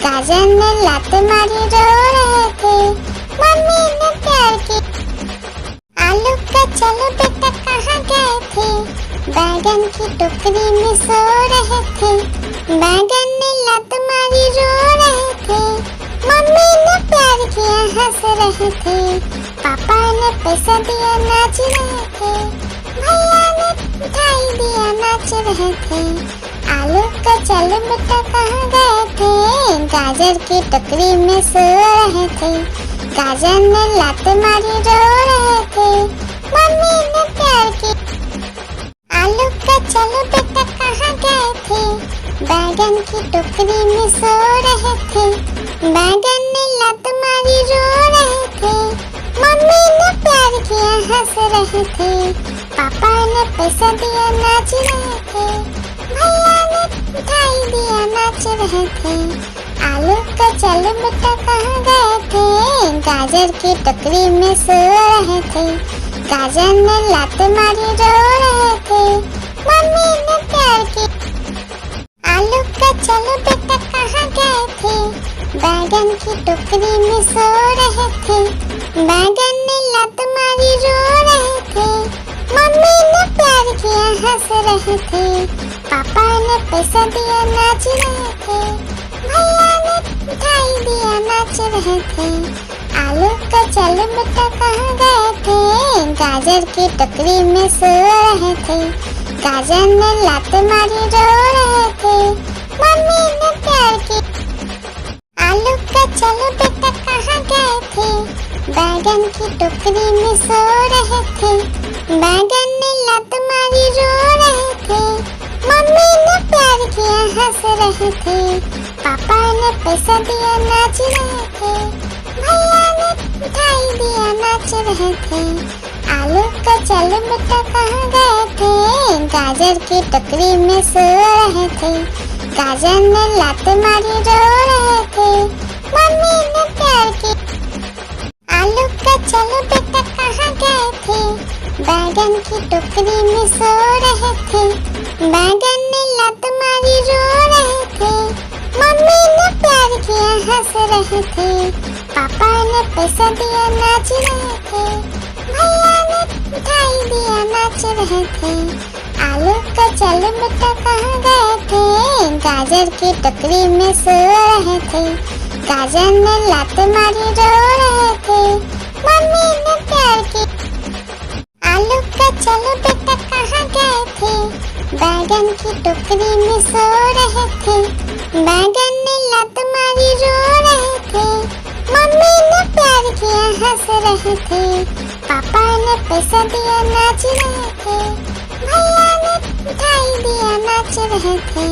गाजर ने लात मारी रो रहे थे, मम्मी ने प्यार की। आलू का चलो बेटा कहाँ गए थे, बैगन की टोकरी में सो रहे थे, बैगन ने लात मारी रो रहे थे, मम्मी ने प्यार किया हंस रहे थे, पापा ने पैसा दिया नाच रहे थे, भैया ने मिठाई दिया नाच रहे थे, आलू का चलो बेटा कहाँ गए थे, गाजर की टोकरी में सो रहे थे, गाजर ने लात मारी रो रहे थे, मम्मी ने प्यार की। आलू का चलो बेटा कहाँ गए थे, बैगन की टोकरी में सो रहे थे, बैगन ने लात मारी रो रहे थे, मम्मी ने प्यार किया हंस रहे थे, पापा ने पैसा दिया नाच रहे थे, भैया ने मिठाई दिया नाच रहे थे, आलू का चलो बेटा कहाँ गए थे, गाजर की टोकरी में सो रहे थे, गाजर ने लात मारी रो रहे थे, मम्मी ने प्यार की। आलू का चलो बेटा कहाँ गए थे, बैगन की टोकरी में सो रहे थे, बैगन ने लात मारी रो रहे थे, मम्मी ने प्यार किया हंस रहे थे, पापा ने पैसा दिया नाच रहे थे, भैया ने मिठाई दिया नाच रहे थे, आलू का चलो बेटा कहाँ गए थे, गाजर की टोकरी में सो रहे थे, गाजर ने लात मारी रो रहे थे, मम्मी ने प्यार की। आलू का चलो बेटा कहाँ गए थे, बैगन की टोकरी में सो रहे थे, बैगन ने लात मारी रो रहे थे, मम्मी ने प्यार किया हंस रहे थे, पापा ने पैसा दिया नाच रहे थे, भैया ने मिठाई दिया नाच रहे थे, आलू का चलो बेटा कहाँ गए थे, गाजर की टोकरी में सो रहे थे, गाजर ने लात मारी रो रहे थे, मम्मी ने प्यार की। आलू का चलो बेटा कहाँ गए थे, बैगन की टोकरी में सो रहे थे, बैगन ने लात मारी रो रहे थे, मम्मी ने प्यार किया हंस रहे थे, पापा ने पैसा दिया नाच रहे थे, भैया ने मिठाई दिया नाच रहे थे, आलू का चलो बेटा कहाँ गए थे, गाजर की टोकरी में सो रहे थे, गाजर ने लात मारी रो रहे थे, मम्मी ने प्यार की। आलू का चलो बेटा कहाँ गए थे, बैगन की टोकरी में सो रहे थे, बैगन ने लात मारी रो रहे थे, मम्मी ने प्यार किया हंस रहे थे, पापा ने पैसा दिया नाच रहे थे, भैया ने मिठाई दिया नाच रहे थे,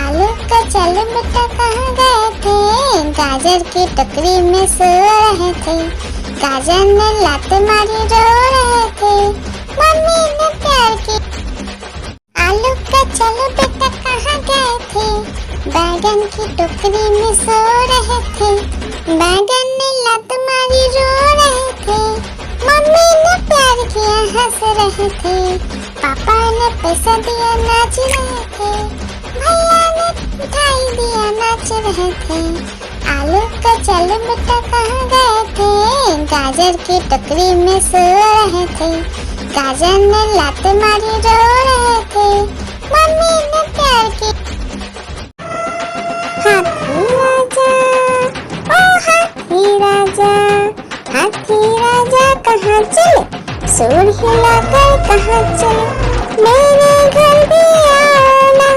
आलू का चलो बेटा कहाँ गए थे, गाजर की टोकरी में सो रहे थे, गाजर ने लात मारी रो रहे थे, मम्मी ने प्यार की। आलू का चलो बेटा कहाँ गए थे, बैगन की टोकरी में सो रहे थे, बैगन ने लात मारी रो रहे थे, मम्मी ने प्यार किया हंस रहे थे, पापा ने पैसा दिया नाच रहे थे, भैया ने मिठाई दिया नाच रहे थे, आलू का चल बेटा कहाँ गए थे, गाजर की टोकरी में सो रहे थे, गाजर ने लात मारी रो रहे थे, मम्मी ने प्यार किया। हाथी राजा, ओ हाथी राजा, हाथी राजा कहाँ चले, सूर हिलाकर कहाँ चले, मेरे घर भी आना,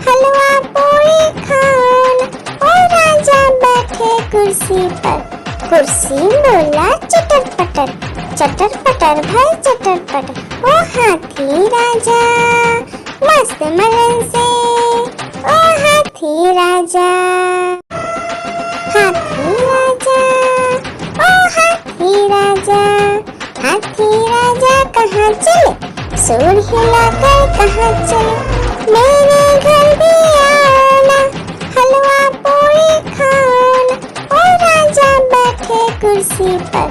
हलवा पूरी खाना, ओ राजा बैठे कुर्सी पर, कुर्सी बोला चटर पटर, चटर पटर भाई चटर पटर, ओ हाथी राजा मस्त मलन से, ओ हाथी राजा, हाथी राजा, ओ हाथी राजा, हाथी राजा कहाँ चले, सूर हिलाकर कहाँ चले, मेरे घर भी आना, हलवा पूरी खाना, ओ राजा बैठे कुर्सी पर,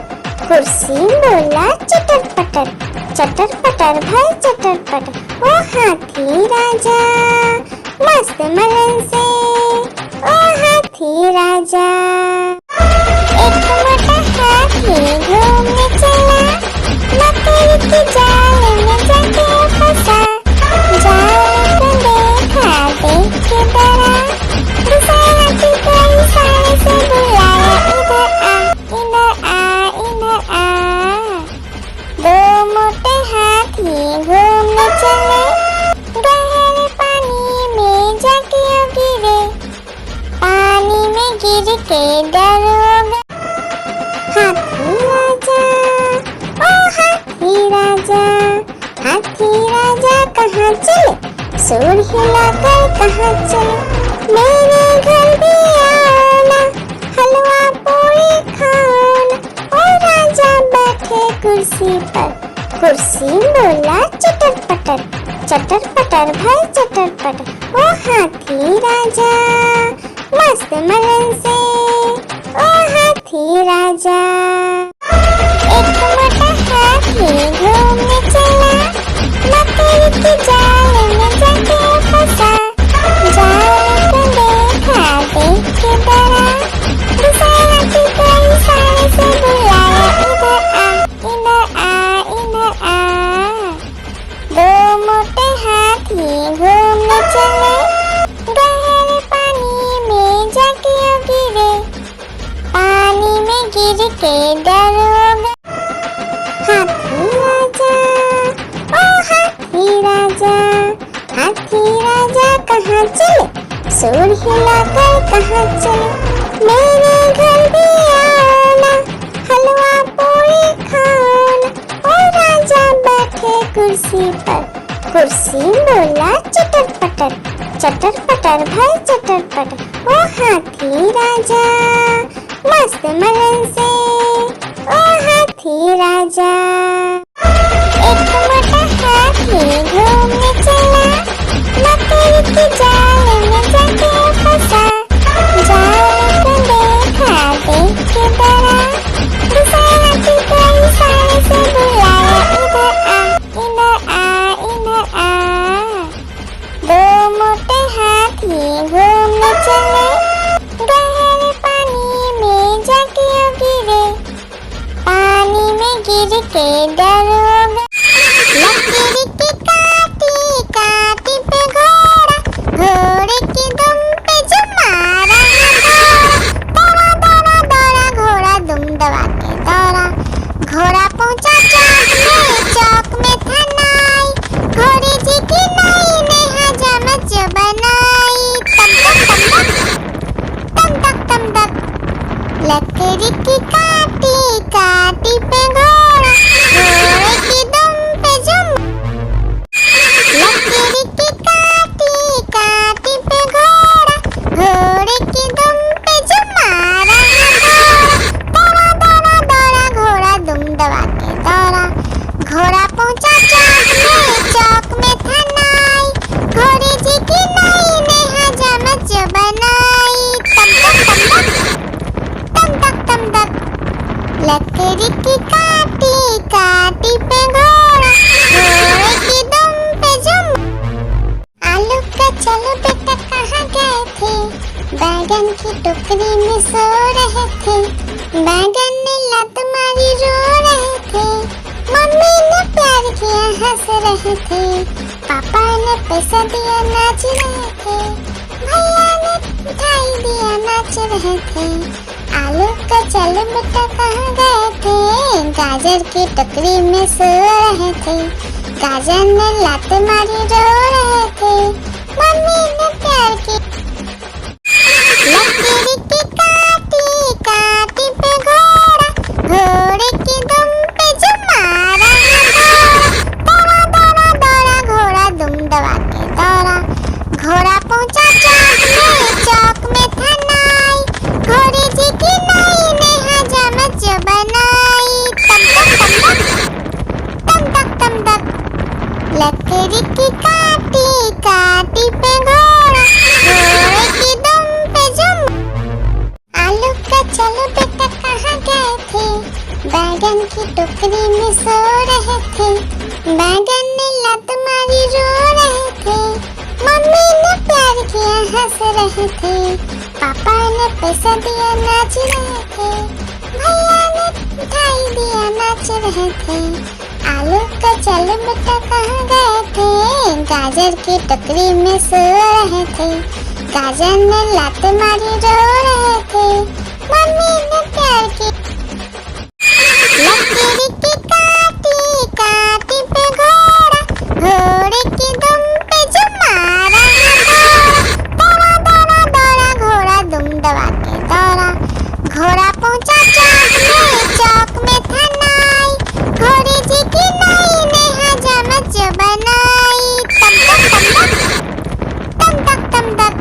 कुर्सी बोला चटर पटर भाई चटर पटर, ओ हाथी राजा मस्त मलन से, ओ हाथी राजा। एक मोटा हाथी घूमने चला, मकड़ी के जाल में जाके फंसा, जाल को देखा देख के डरा, दूसरा हाथी को इशारे से बुलाया, इधर आ, इधर आ। दो मोटे हाथी घूमने चले, गहरे पानी में जाके गिरे, पानी में गिर के डर हो गए। हाथी राजा, ओ हाथी राजा, हाथी राजा कहाँ चले, सूर हिलाकर कहाँ चले, मेरे घर भी आना, हलवा पूरी खाना, ओ राजा बैठे कुर्सी पर, कुर्सी बोला चटर पटर भाई चटर पटर, ओ हाथी राजा मस्त मलन से, ओ हाथी राजा। एक मोटा हाथी घूमने चला, मकड़ी के जाल में जाके फंसा, जाल को देखा देख के डरा, दूसरा हाथी को इशारे से बुलाया, इधर आ, इधर आ। दो मोटे हाथी घूमने चले, गहरे पानी में जाके गिरे, पानी में गिर के डर हो गए। हाथी राजा, ओ हाथी राजा, हाथी राजा कहाँ चले, सूर हिलाकर कहाँ चले, मेरे घर भी आना, हलवा पूरी खाना, ओ राजा बैठे कुर्सी पर, कुर्सी बोला चटर पटर भाई चटर पटर, ओ हाथी राजा मस्त मलन से, ओ हाथी राजा। एक मोटा हाथी घूमने चला, मकड़ी के जाल में जाके फंसा, जाल को देखा देख के डरा, दूसरा हाथी को इशारे से बुलाया, इधर आ, इधर आ। दो मोटे हाथी घूमने चले, गहरे पानी में जाके गिरे, पानी में गिर के डर हो गए। लकड़ी की काटी काटी पे घोड़ा, घोड़े की दुम पे जो मारा दौड़ा दौड़ा दौड़ा घोड़ा दुम दबा के दौड़ा, घोड़ा पहुंचा चौक में था नाई, घोड़े जी की नाई ने हजामत जो बनाई, तम तक लकड़ी की काटी काटी पे घोड़ा, रहे थे, पापा ने पैसा दिया नाच रहे थे, भैया ने मिठाई दिया नाच रहे थे। आलू का चलो बेटा कहाँ गए थे, गाजर की टोकरी में सो रहे थे, गाजर ने लात मारी रो रहे थे, मम्मी ने प्यार की लकीर की काटी काटी पे घोड़ा, घोड़े की दुम पे जो मारा दौड़ा दौड़ा दौड़ा घोड़ा दुम दबा के दौड़ा, घोड़ा पहुंचा चौक में था नाई, घोड़े जी की नाई ने हजामत जो बनाई, तम तक तम तक लकड़ी की काटी काटी पे घोड़ा, घोड़े की दुम पे जुम। आलू का चलो बेटा कहाँ गए थे, बैगन की टोकरी में सो रहे थे, बैगन ने लात मारी रो रहे थे, मम्मी ने प्यार किया हंस रहे थे, पापा ने पैसा दिया नाच रहे थे, भैया ने मिठाई दिया नाच रहे थे। आलू का चलो बेटा कहाँ गए थे, गाजर की टोकरी में सो रहे थे, गाजर ने लात मारी रो रहे थे, मम्मी ने प्यार की लकीर की काटी काटी पे घोड़ा, घोड़े की दुम पे जो मारा दौड़ा दौड़ा दौड़ा घोड़ा दुम दबा के दौड़ा, घोड़ा पहुंचा चौक में था नाई, घोड़े जी की नाई ने हजामत जो बनाई, तम तक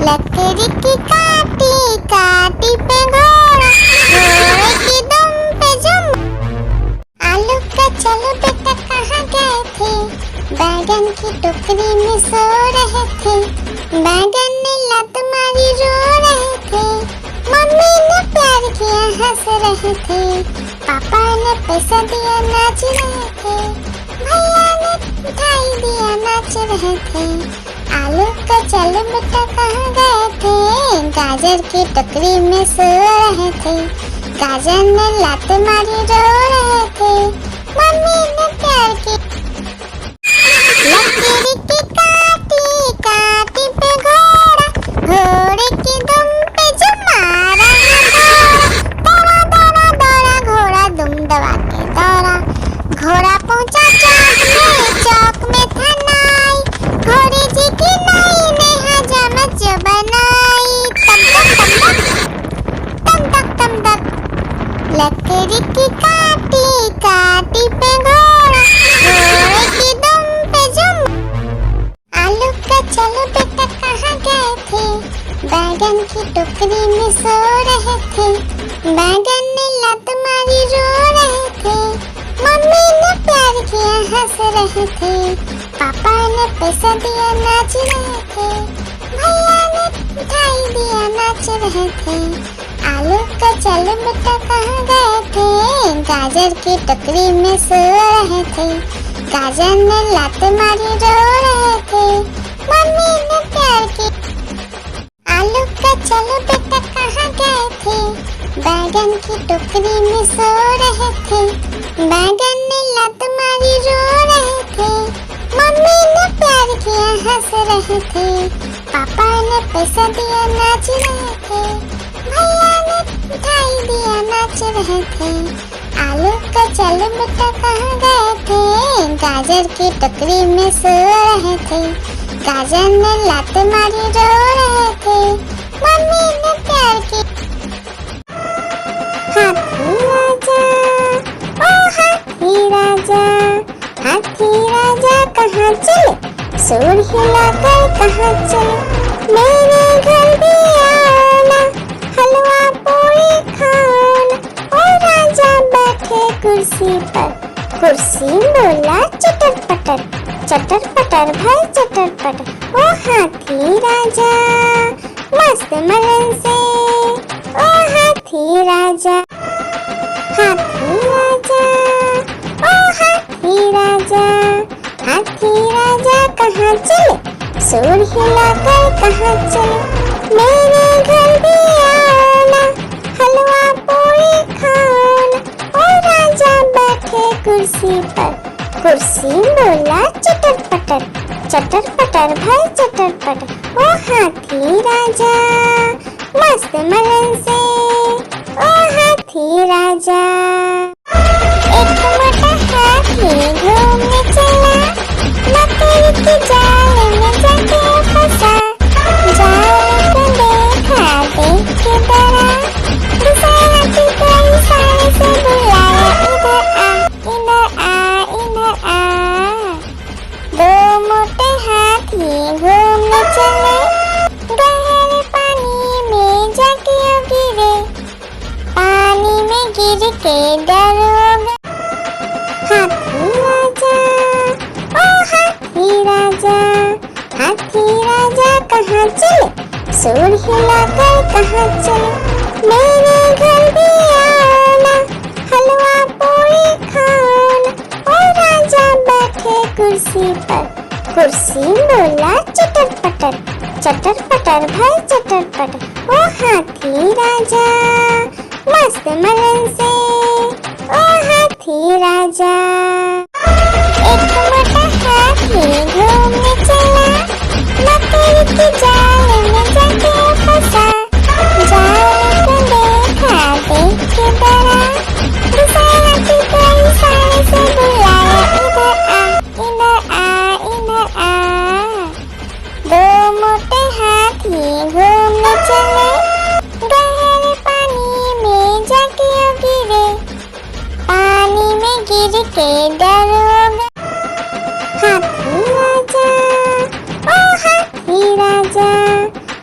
लकड़ी की काटी काटी पे घोड़ा, घोड़े की दुम पे जुम। आलू का चलो बेटा कहाँ गए थे, बैगन की टोकरी में सो रहे थे, बैगन ने लात मारी रो रहे थे, मम्मी ने प्यार किया हंस रहे थे, पापा ने पैसा दिया नाच रहे थे, भैया ने मिठाई दिया नाच रहे थे। आलू का चलो बेटा कहाँ गए थे, गाजर की टोकरी में सो रहे थे, गाजर ने लात मारी रो रहे थे, मम्मी ने प्यार की लकीर की काटी काटी पे घोड़ा, घोड़े की दुम पे जो मारा दौड़ा दौड़ा दौड़ा घोड़ा दुम दबा के दौड़ा, घोड़ा पहुंचा चौक में था नाई, घोड़े जी की नाई ने हजामत जो बनाई, तम तक लकड़ी की काटी काटी पे घोड़ा, घोड़े की दुम पे जुम। आलू का चलो बेटा कहाँ गए थे, बैगन की टोकरी में सो रहे थे, बैगन ने लात मारी रो रहे थे, मम्मी ने प्यार किया हंस रहे थे, पापा ने पैसा दिया नाच रहे थे, भैया ने मिठाई दिया नाच रहे थे। आलू का चलो बेटा कहाँ गए थे, गाजर की टोकरी में सो रहे थे, गाजर ने लात मारी रो रहे थे, मम्मी ने प्यार की आलू का चलो बेटा कहाँ गए थे, बैगन की टोकरी में सो रहे थे, बैगन ने लात मारी रो रहे थे, मम्मी ने प्यार किया हंस रहे थे, पापा ने पैसा दिया नाच रहे थे, भैया ने मिठाई दिया नाच रहे थे। आलू का चलो बेटा कहाँ गए थे, गाजर की टोकरी में सो रहे थे, गाजर ने लात मारी रो रहे थे, मम्मी ने प्यार की हाथी राजा ओ हाथी राजा, हाथी राजा कहाँ चले, सूर हिलाकर कहाँ चले, मेरे घर भी आना, हलवा पूरी खाना, और राजा बैठे कुर्सी पर, कुर्सी बोला चटर पटर भाई चटर पटर, ओ हाथी राजा मस्त मलन से, ओ हाथी राजा, हाथी राजा ओ हाथी राजा, हाथी राजा कहाँ चले, सूर हिलाकर कहाँ चले, मेरे घर भी आना, हलवा पूरी खाना, और राजा बैठे कुर्सी पर, कुर्सी बोला चटर पटर, चटर पटर भाई चटर पटर। ओ हाथी राजा मस्त मलन से, ओ हाथी राजा। एक मोटा हाथी घूमने चला, मकड़ी के जाल में जाके फंसा। जाल को देखा देख के डरा, दूसरा हाथी को इशारे से बुलाया, इधर आ इधर आ इधर आ। दो मोटे हाथी घूमने चले, गहरे पानी में जाके गिरे। पानी में गिर के डर हो गया। हाथी राजा ओ हाथी राजा, हाथी राजा कहाँ चले, सूर हिलाकर कहाँ चले। मेरे घर भी आना, हलवा पूरी खाना। ओ राजा बैठे कुर्सी पर, कुर्सी बोला चटर पटर, चटर पटर भाई चटर पटर। ओ हाथी राजा मस्त मलन से, ओ हाथी राजा। एक मोटा हाथी घूमने चला, मकड़ी के जाल में जाके फंसा। जाल को देखा देख के डरा, दूसरा हाथी को इशारे से बुलाया, इधर आ इधर आ। दो मोटे हाथी घूमने चले, गहरे पानी में जाके गिरे। पानी में गिर के डर हो गया। हाथी राजा ओ हाथी राजा,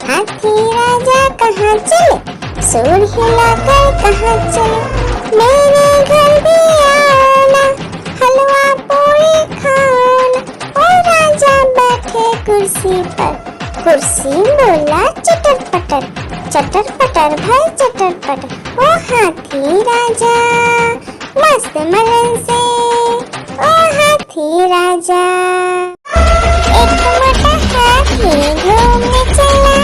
हाथी राजा कहाँ चले, सूर हिलाकर कहाँ चले। मेरे घर भी आना, हलवा पूरी खाना। ओ राजा बैठे कुर्सी पर, कुर्सी बोला चटर पटर, चटर पटर भाई चटर पटर। ओ हाथी राजा मस्त मलन से, ओ हाथी राजा। एक मोटा हाथी घूमने चला,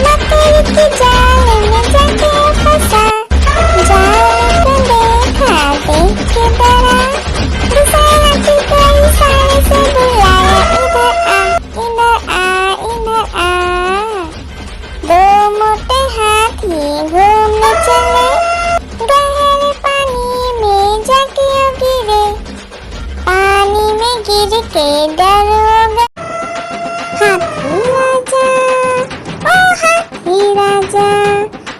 मकड़ी के जाल में जाके फंसा। जाल को देखा देख के डरा, दूसरा हाथी को इशारे से बुलाया, इधर आ इधर आ। दो मोटे हाथी घूमने चले, गहरे पानी में जाके गिरे। पानी में गिर के डर हो गया। हाथी राजा ओ हाथी राजा,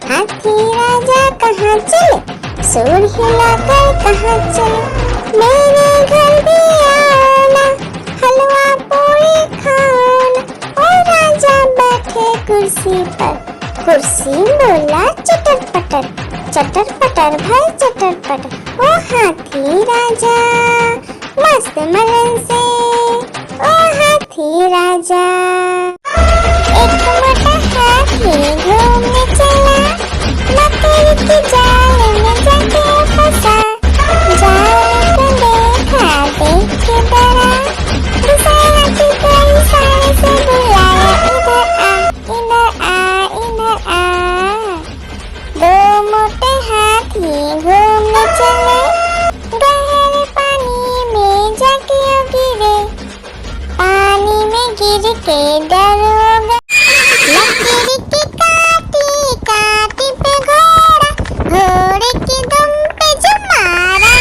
हाथी राजा कहाँ चले, सूर हिलाकर कहाँ चले। मेरे घर भी आना, हलवा पूरी खाना। ओ राजा बैठे कुर्सी पर, कुर्सी बोला चटर पटर, चटर पटर भाई चटर पटर। ओ हाथी राजा मस्त मलन से, ओ हाथी राजा। एक मोटा हाथी घूमने चला, मकड़ी के जाल में जाके फंसा। जाल को देखा देख के डरा, दूसरा हाथी को इशारे से बुलाया, इधर आ इधर आ। दो मोटे हाथी घूमने चले, गहरे पानी में जाके गिरे। पानी में गिर के डर हो गया। लकड़ी की काटी काटी पे घोड़ा, घोड़े की दुम पे जो मारा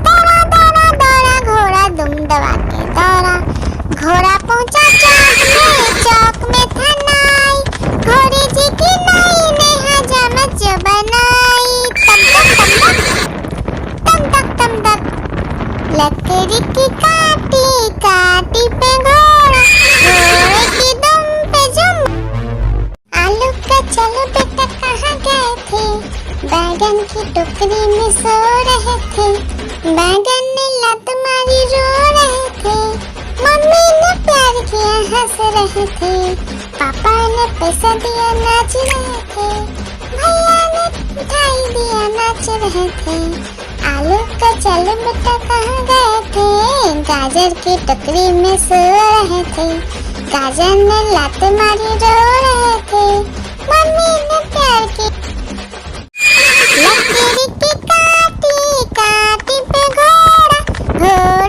दौड़ा दौड़ा दौड़ा घोड़ा दुम दबा के दौड़ा। घोड़ा पहुंचा चौक में था नाई, घोड़े जी की नाई ने हजामत जो बनाई। तम तक तम तक लकड़ी की काटी काटी पे घोड़ा, घोड़े की दुम पे जुम। आलू का चलो बेटा कहाँ गए थे, बैगन की टोकरी में सो रहे थे। बैगन ने लत मारी रो रहे थे, मम्मी ने प्यार किया हंस रहे थे। पापा ने पैसा दिया नाच रहे थे, भैया ने मिठाई दिया नाच रहे थे। आलू का चलो बेटा कहाँ गए थे, गाजर की टोकरी में सो रहे थे। गाजर ने लात मारी रो रहे थे, मम्मी ने प्यार की। लकड़ी की काटी काटी पे घोड़ा, घोड़ा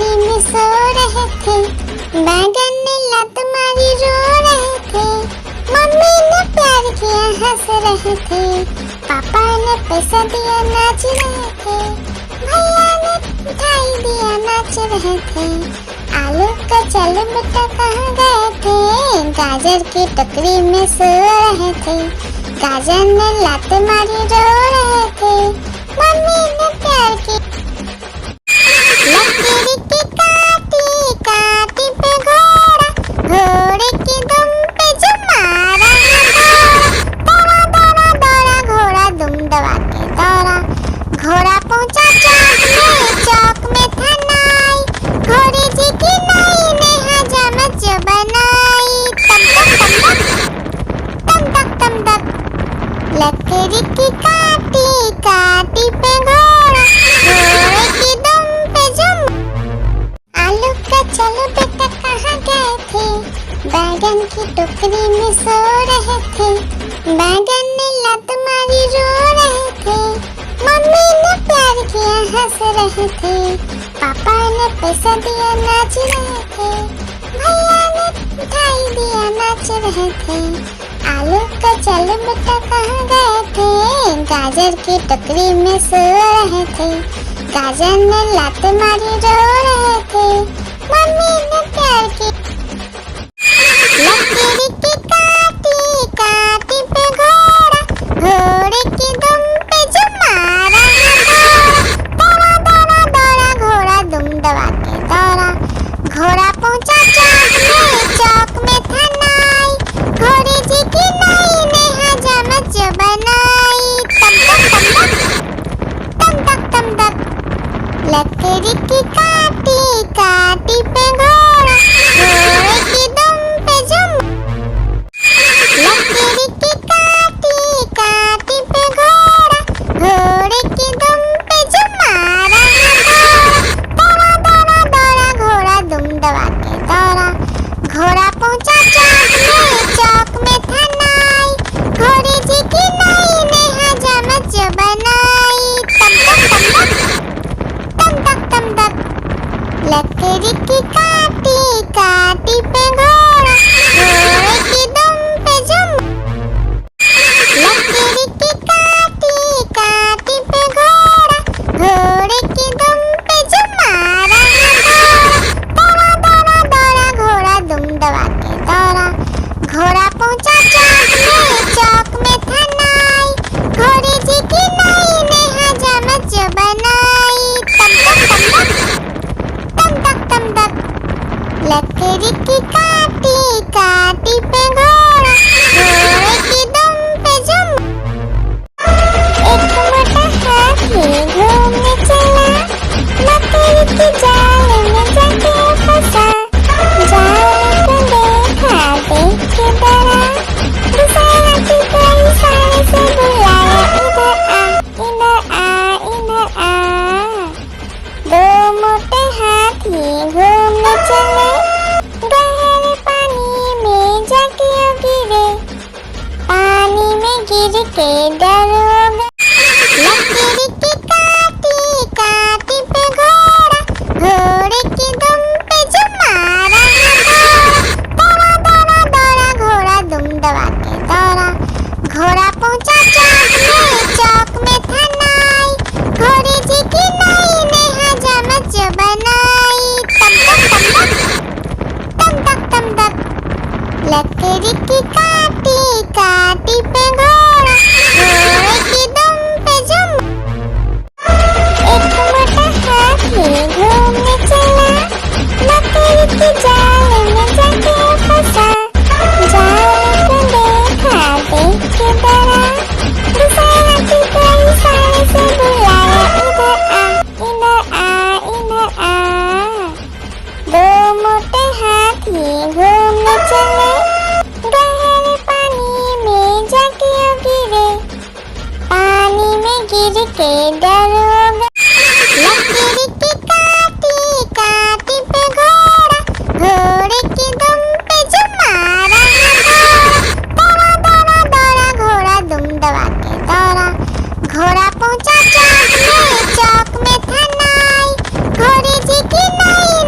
टोकरी में सो रहे थे, बैगन ने लत मारी रो रहे थे, मम्मी ने प्यार किया हंस रहे थे, पापा ने पैसा दिया नाच रहे थे, भैया ने मिठाई दिया नाच रहे थे, आलू का चल बेटा कहाँ गए थे, गाजर की टोकरी में सो रहे थे, गाजर ने लात मारी रो रहे थे, मम्मी ने प्यार की लकीर की काटी काटी पे घोड़ा, घोड़े की दुम पे जो मारा दौड़ा दौड़ा दौड़ा घोड़ा दुम दबा के दौड़ा, घोड़ा पहुंचा चौक में था नाई, घोड़े जी की नाई ने हजामत जो बनाई, तम तक तम तक लकीर की काटी काटी पे घोड़ा, घोड़े की दुम पे जो आलू का चलो बेटा कहाँ गए थे, बैगन की टोकरी में सो रहे थे, बैगन ने लत मारी रो रहे थे, मम्मी ने प्यार किया हंस रहे थे, पापा ने पैसा दिया नाच रहे थे, भैया ने मिठाई दिया नाच रहे थे, आलू का चलो बेटा कहाँ गए थे, गाजर की टोकरी में सो रहे थे, गाजर ने लात मारी रो रहे थे, मम्मी ने प्यार की लकीर की काटी काटी पे घोड़ा, घोड़े की दुम पे जो मारा दौड़ा दौड़ा दौड़ा घोड़ा दुम दबा के दौड़ा, घोड़ा पहुंचा चौक में था नाई, घोड़े जी की नाई ने हजामत जो बनाई, तम तक लकीर की काटी काटी पे घोड़ा, घोड़े की दुम पे जो लकीर की काटी काटी पे घोड़ा, घोड़े की दुम पे जो मारा दौड़ा दौड़ा दौड़ा घोड़ा दुम दबा के दौड़ा, घोड़ा पहुंचा चौक में था नाई, घोड़े जी की नाई ने हजामत जो बनाई, तम तक लकीर की काटी काटी पे घोड़ा, घोड़े की दुम पे जो लकीर की काटी काटी पे घोड़ा, घोड़े की दुम पे जो मारा दौड़ा दौड़ा दौड़ा घोड़ा दुम दबा के दौड़ा, घोड़ा पहुंचा चौक में था नाई, घोड़े जी की नाई ने हजामत जो बनाई, तम तक लकीर की काटी काटी पे घोड़ा, घोड़े की दुम पे जो एक मोटा हाथी घूमने चला, लकीर की जाल में जाके फंसा, जाल को देखा देख के डरा, दूसरे हाथी को इशारे से बुलाया, इधर आ इधर आ, दो मोटे हाथी घूमने चले, गहरे पानी में जाके गिरे, पानी में गिर के डर हो गए, लकीर की काटी काटी पे घोड़ा, घोड़े की दुम पे जो मारा दौड़ा दौड़ा दौड़ा घोड़ा दुम दबा के दौड़ा, घोड़ा पहुंचा चौक में था नाई, घोड़े जी की नाई ने हजामत जो बनाई, तम तक लकीर की काटी काटी पे घोड़ा, घोड़े की दुम पे जो एक मोटा हाथी घूमने चला, लकीर की जाल में जाके फंसा, जाल को देखा देख के डरा, दूसरे हाथी को इशारे से बुलाया, इधर आ दो मोटे हाथी घूमने चले, गहरे पानी में जाके गिरे, पानी में गिर के डर हो गए, लकीर की काटी काटी पे घोड़ा, घोड़े की दुम पे जो मारा दौड़ा दौड़ा दौड़ा घोड़ा दुम दबा के दौड़ा, घोड़ा पहुंचा चौक में था नाई, घोड़े जी की नाई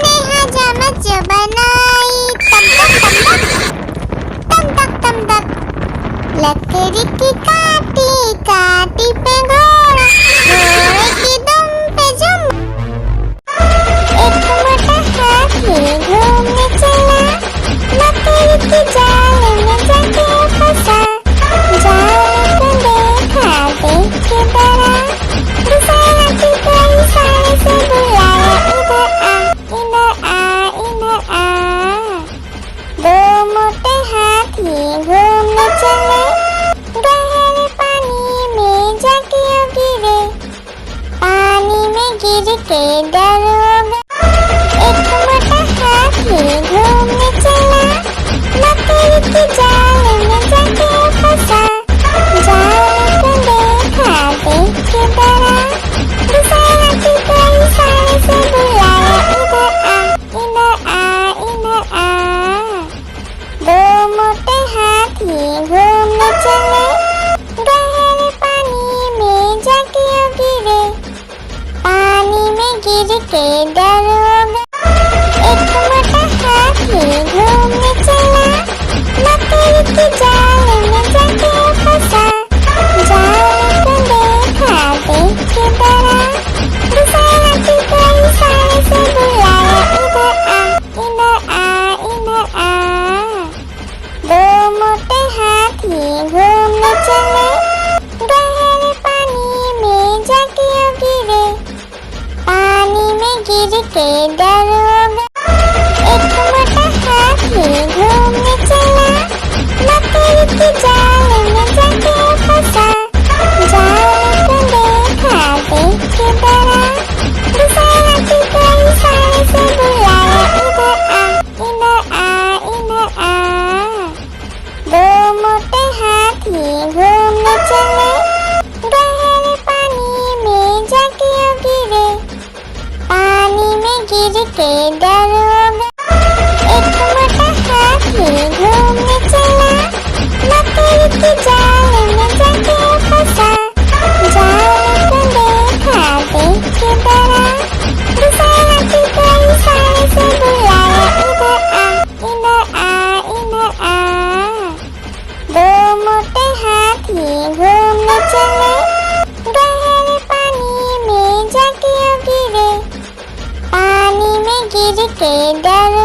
के डरो।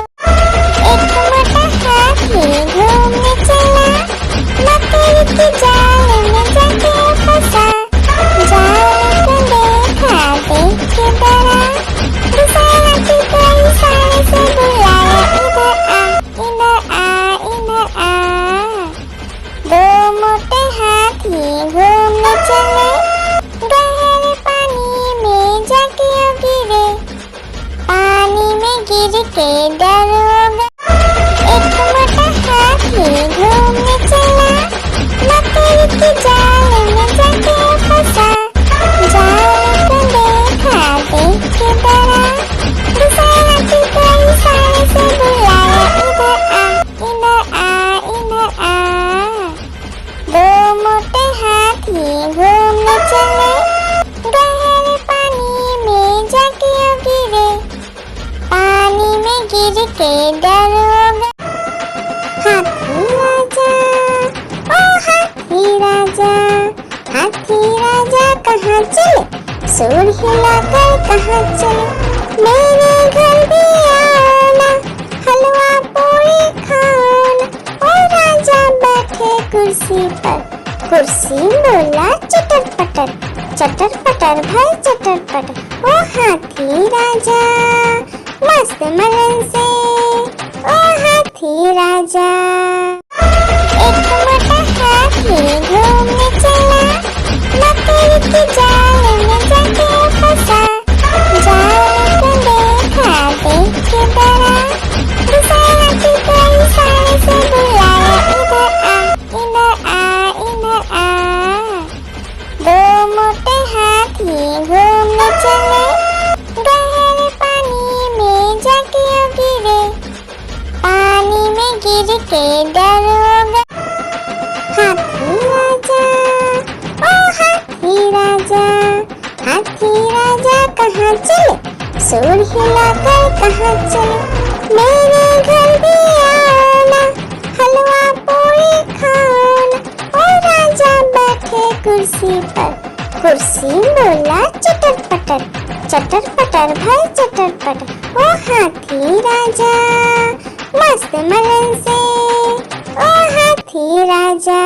एक मोटा हाथी घूमने चला, मकड़ी के जाल में जाके फंसा। जाल को देखा, देख के डरा, दूसरे हाथी को इशारे से बुलाया, इधर आ, इधर आ, इधर आ। दो मोटे हाथी घूमने चले, गहरे पानी में जाके गिरे। पानी में गिर के डरोगे। एक मोटा हाथी घूमने चला, मकड़ी के जाल में जाके फंसा। जाल को देखा, देख के डरा, दूसरे हाथी को इशारे से बुलाया, इधर आ, इधर आ, इधर आ। दो मोटे हाथी घूमने चले, गहरे पानी में जाके गिरे। पानी में गिर के डरोगे। हाथी राजा, ओ हाथी राजा, हाथी राजा कहाँ चले, सुर हिलाकर कहाँ चले। मेरे घर भी आना, हलवा पूरी खाना। ओ राजा बैठे कुर्सी पर, कुर्सी बोला चटर पटर, चटर पटर भाई चटर पटर। ओ हाथी राजा मस्त मलन से, ओ हाथी राजा। एक मोटा हाथी घूमने चला, मकड़ी के जाल में जाके फंसा। जाल को देखा, देख के डरा, दूसरे हाथी को इशारे से बुलाया, इधर आ, इधर आ, इधर आ। दो मोटे हाथी घूमने चले, गहरे पानी में जाके गिरे। पानी में गिर के डरोगे। हाथी राजा, ओ हाथी राजा, हाथी राजा कहाँ चले, सुर हिलाकर कहाँ चले। मेरे घर भी आना, हलवा पूरी खाना। ओ राजा बैठे कुर्सी पर, कुर्सी बोला चटर पटर, चटर पटर भाई चटर पटर। ओ हाथी राजा मस्त मलन से, ओ हाथी राजा।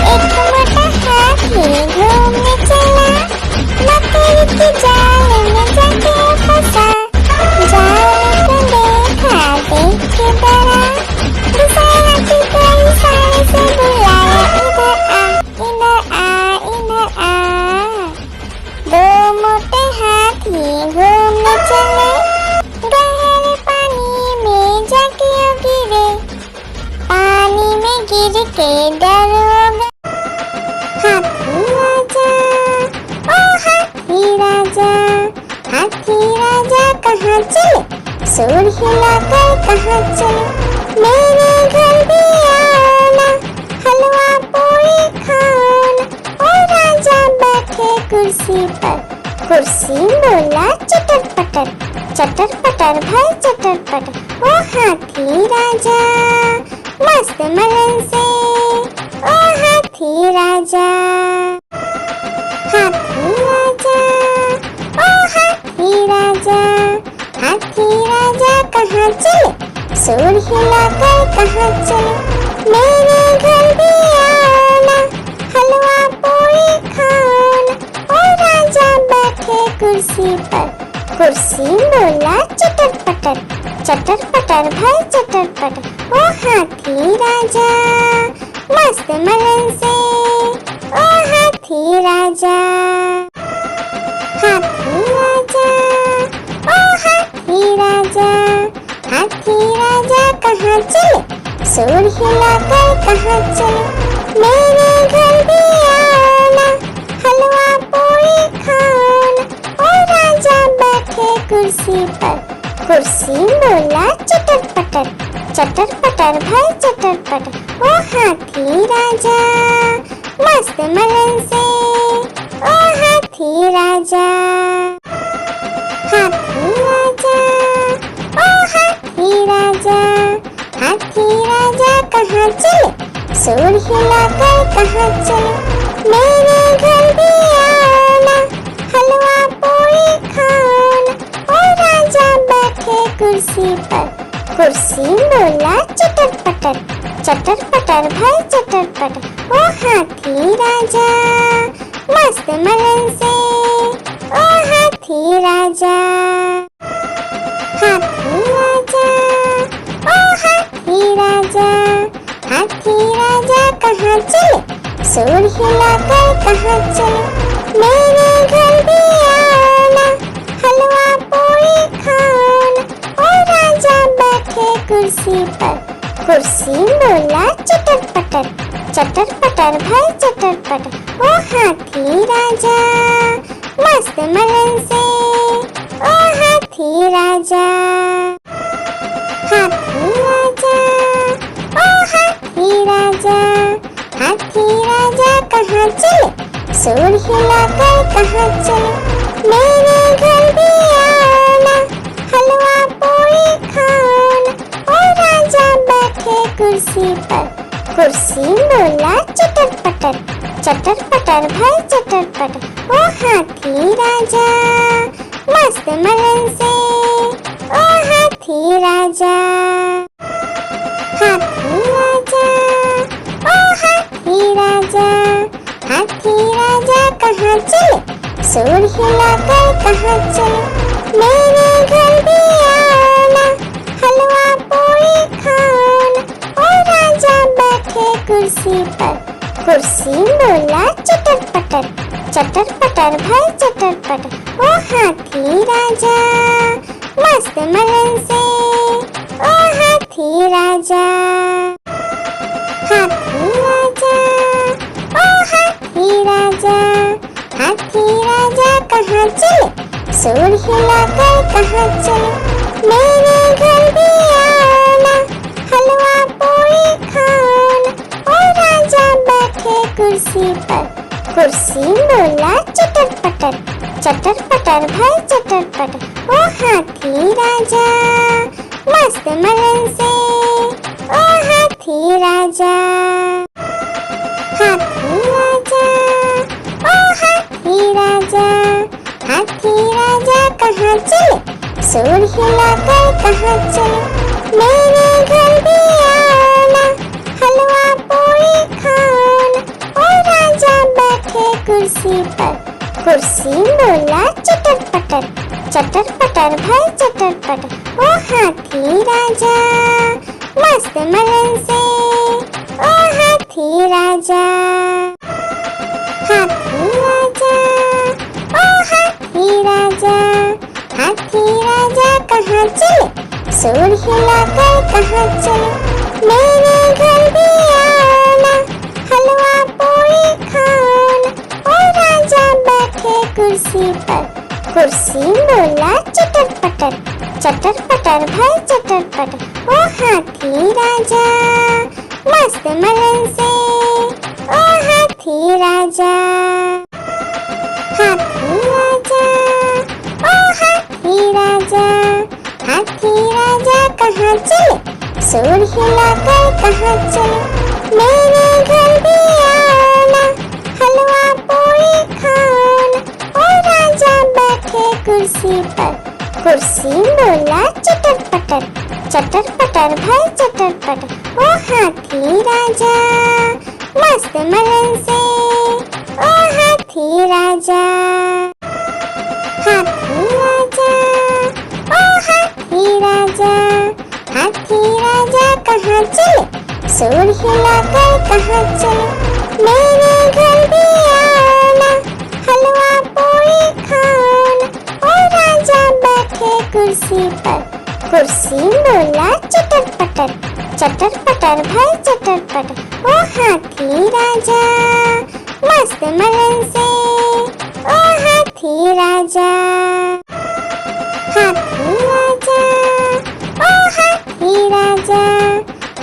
एक मोटा हाथी घूमने चला, मकड़ी के जाल में जाके फंसा। जाल को देखा, देख के डरा, दूसरे हाथी को इशारे से बुलाया, इधर आ, इधर आ। दो मोटे हाथी घूमने चले, गहरे पानी में जाके गिरे। पानी में गिर के डरोगे। हाथी राजा, ओ हाथी राजा, हाथी राजा कहाँ चले, सुर हिलाकर कहाँ चले। मेरे घर भी आना, हलवा पूरी खाना। ओ राजा बैठे कुर्सी पर, कुर्सी बोला चटर पटर, चटर पटर भाई चटर पटर। ओ हाथी राजा मस्त मलन से, ओ हाथी राजा। हाथी राजा, ओ हाथी राजा, हाथी राजा कहाँ चले, सुर हिलाकर कहाँ चले। मेरे घर भी आना, हलवा पूरी खाना। ओ राजा बैठे कुर्सी पर, कुर्सी बोला चटर पटर, चटर पटर भाई चटर पटर। ओ हाथी राजा मस्त मलन से, ओ हाथी राजा। हाथी राजा, ओ हाथी राजा, हाथी राजा कहाँ चले, सुर हिलाकर कहाँ चले। मेरे घर भी आना, हलवा पूरी खाना। ओ राजा बैठे कुर्सी पर, कुर्सी बोला चटर पटर, चटर पटर भाई चटर पटर। ओ हाथी राजा मस्त मलन से, ओ हाथी राजा। हाथी राजा, ओ हाथी राजा, हाथी राजा कहाँ चले, सुर हिलाकर कहाँ चले। मेरे घर भी आना, हलवा पूरी खाना। ओ राजा बैठे कुर्सी पर। कुर्सी बोला चटर पटर, चटर पटर भाई चटर पटर। ओ हाथी राजा मस्त मलन से, ओ हाथी राजा। हाथी राजा, ओ हाथी राजा, हाथी राजा कहाँ चले, सूर हिलाकर कहाँ चले। मेरे घर भी आना, हलवा पूरी खाना। ओ राजा बैठे कुर्सी पर। कुर्सी बोला चटर पटर, चटर पटर भाई चटर पटर। ओ हाथी राजा मस्त मलन से, ओ हाथी राजा। हाथी राजा, ओ हाथी राजा, हाथी राजा कहाँ चले, सूर हिलाकर कहाँ चले। मेरे घर भी आना, हलवा पूरी खाना। ओ राजा बैठे कुर्सी पर। कुर्सी बोला चटर पटर, चटर पटर भाई चटर पटर। ओ हाथी राजा मस्त मलन से, ओ हाथी राजा। हाथी राजा, ओ हाथी राजा, हाथी राजा कहाँ चले, सूर हिलाकर कहाँ चले। मेरे घर भी आना, हलवा पूरी खाना। ओ राजा बैठे कुर्सी पर। कुर्सी बोला चटर पटर, चटर पटर भाई चटर पटर। ओ हाथी राजा मस्त मलन से, ओ हाथी राजा। हाथी राजा, ओ हाथी राजा, हाथी राजा कहाँ चले, सूर हिलाकर कहाँ चले। मेरे घर भी आना, हलवा पूरी खाना। ओ राजा बैठे कुर्सी पर। कुर्सी बोला चटर पटर, चटर पटर भाई चटर पटर। ओ हाथी राजा मस्त मलन से, ओ हाथी राजा। हाथी राजा, ओ हाथी राजा, हाथी राजा कहाँ चले, सूर हिलाकर कहाँ चले। मेरे घर भी आना, हलवा पूरी खाना। ओ राजा बैठे कुर्सी पर। कुर्सी बोला चटर पटर, चटर पटर भाई चटर पटर। ओ हाथी राजा मस्त मलन से, ओ हाथी राजा। हाथी राजा, ओ हाथी राजा, हाथी राजा कहाँ चले, सूर हिलाकर कहाँ चले। मेरे घर भी आना, हलवा पूरी खाना। ओ राजा बैठे कुर्सी पर। कुर्सी बोला चटर पटर, चटर पटर भाई चटर पटर। ओ हाथी राजा मस्त मलन से, ओ हाथी राजा। हाथी राजा, ओ हाथी राजा, हाथी राजा कहाँ चले, सूर हिलाकर कहाँ चले। मेरे घर भी आना, हलवा पूरी खाना। ओ राजा बैठे कुर्सी पर। कुर्सी बोला चटर पटर, चटर पटर भाई चटर पटर। ओ हाथी राजा मस्त मलन से, ओ हाथी राजा। हाथी राजा, ओ हाथी राजा, हाथी राजा कहाँ चले, सूर हिलाकर कहाँ चले। मेरे घर भी आना, हलवा पूरी खाना। ओ राजा बैठे कुर्सी पर। कुर्सी बोला चटर पटर, चटर पटर भाई चटर पटर। ओ हाथी राजा मस्त मलन से, ओ हाथी राजा। हाथी राजा, ओ हाथी राजा,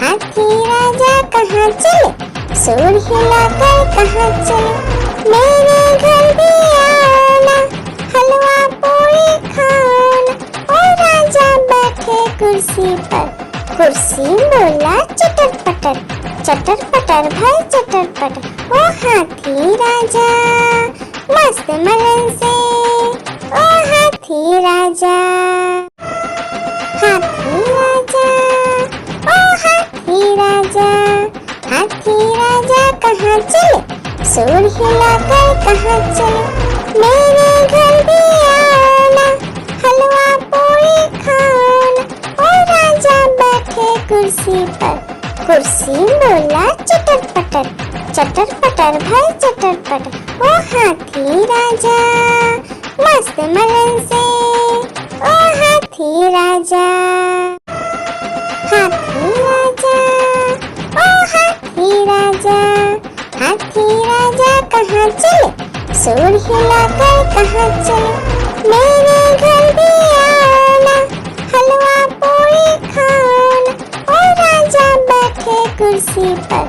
हाथी राजा कहाँ चले, सूर हिलाकर कहाँ चले। मेरे घर भी आना, हलवा पूरी खाना। ओ राजा बैठे कुर्सी पर। कुर्सी बोला चटर पटर, चटर पटर भाई चटर पटर। ओ हाथी राजा मस्त मलन से, ओ हाथी राजा। हाथी राजा कहाँ चले, सूंड हिलाकर कहाँ चले, मेरे घर भी आना, हलवा पूरी खाना। ओ राजा बैठे कुर्सी पर, कुर्सी बोला चटर पटर भाई चटर पटर। ओ हाथी राजा मस्त मलन से, ओ हाथी राजा, हाथी राजा, ओ हाथी राजा, हाथी राजा कहाँ चले, सूंड हिलाकर कहाँ चले, मेरे घर भी आना, हलवा पूरी खाना। ओ राजा बैठे कुर्सी पर,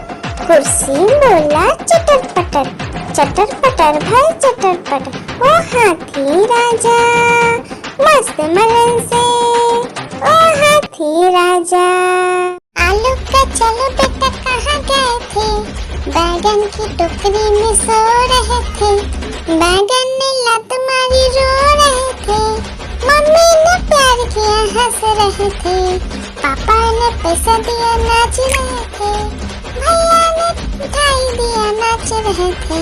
कुर्सी बोला चटर पटर भाई चटर पटर। ओ हाथी राजा मस्त मलन से, ओ हाथी राजा। आलू का चलो बेटा कहाँ गए थे, बैगन की टोकरी में सो रहे थे, बैगन ने लात मारी रो रहे थे, मम्मी ने प्यार किया हंस रहे थे, पापा ने पैसा दिया नाच रहे थे, भैया ने मिठाई दिया नाच रहे थे।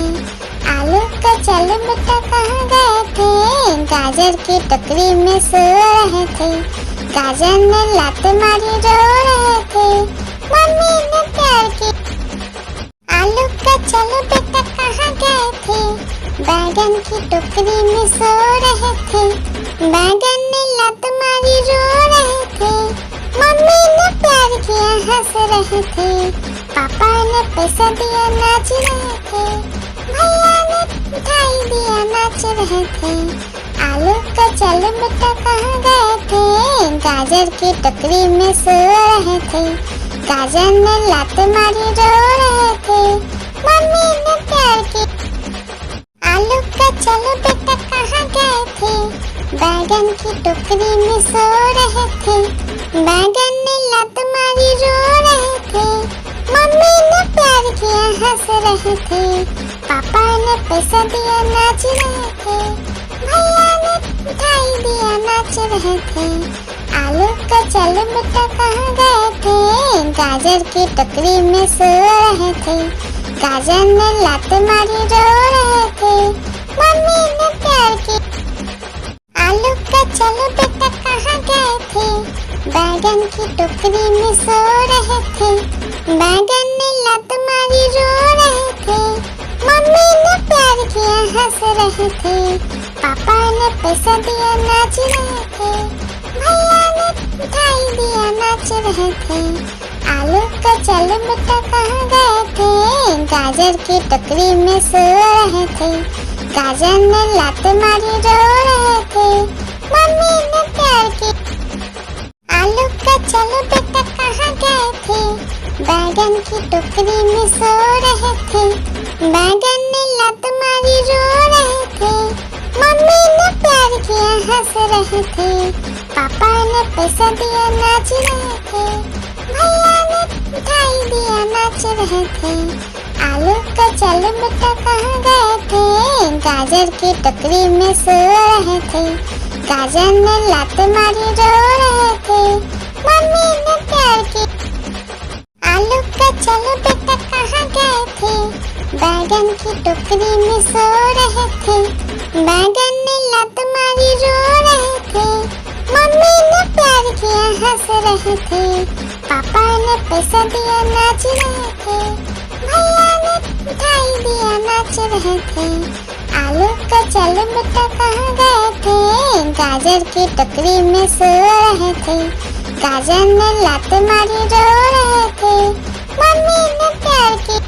आलू का चलो बेटा कहाँ गए थे, गाजर की टोकरी में सो रहे थे, गाजर ने लात मारी रो रहे थे, मम्मी ने प्यार की। आलू का चलो बेटा कहाँ गए थे, बैगन की टोकरी में सो रहे थे, बैगन ने लात मारी रो रहे थे, मम्मी ने प्यार किया हंस रहे थे, पापा ने पैसा दिया नाच रहे थे, भैया ने मिठाई दिया नाच रहे थे। आलू का चलो बेटा कहाँ गए थे, गाजर की टोकरी में सो रहे थे, गाजर ने लात मारी रो रहे थे, मम्मी ने प्यार की। आलू का चलो बेटा कहाँ गए थे, बैगन की टोकरी में सो रहे थे, बैगन ने लात मारी रो रहे थे, मम्मी ने प्यार किया हंस रहे थे, पापा ने पैसा दिया नाच रहे थे, भैया ने मिठाई दिया नाच रहे थे। आलू का चलो बेटा कहाँ गए थे, गाजर की टोकरी में सो रहे थे, गाजर ने लात मारी रो रहे थे, मम्मी ने प्यार की। आलू का चलो बेटा कहाँ गए थे, बैगन की टोकरी में सो रहे थे, बैगन ने लात मारी रो रहे थे, मम्मी ने प्यार किया हंस रहे थे, पापा ने पैसा दिया नाच रहे थे, भैया ने मिठाई दिया नाच रहे थे। आलू का चलो बेटा कहाँ गए थे, गाजर की टोकरी में सो रहे थे, गाजर ने लात मारी रो रहे थे, मम्मी ने प्यार की। आलू का चलो बेटा कहाँ गए थे, बैगन की टोकरी में सो रहे थे, बैगन ने लात मारी रो रहे थे, मम्मी ने प्यार किया हंस रहे थे, पापा ने पैसा दिया नाच रहे थे, भैया ने मिठाई दिया नाच रहे थे। आलू का चलो बेटा कहाँ गए थे, गाजर की टोकरी में सो रहे थे, गाजर ने लात मारी रो रहे थे, मम्मी ने प्यार की। आलू का चलो बेटा कहाँ गए थे, बैगन की टोकरी में सो रहे थे, बैगन ने लात मारी रो रहे थे, मम्मी ने प्यार किया हंस रहे थे, पापा ने पैसा दिया नाच रहे थे, भैया ने मिठाई दिया नाच रहे थे। आलू का चलो बेटा कहाँ गए थे, गाजर की टोकरी में सो रहे थे, गाजर ने लात मारी रो रहे थे, मम्मी ने प्यार की।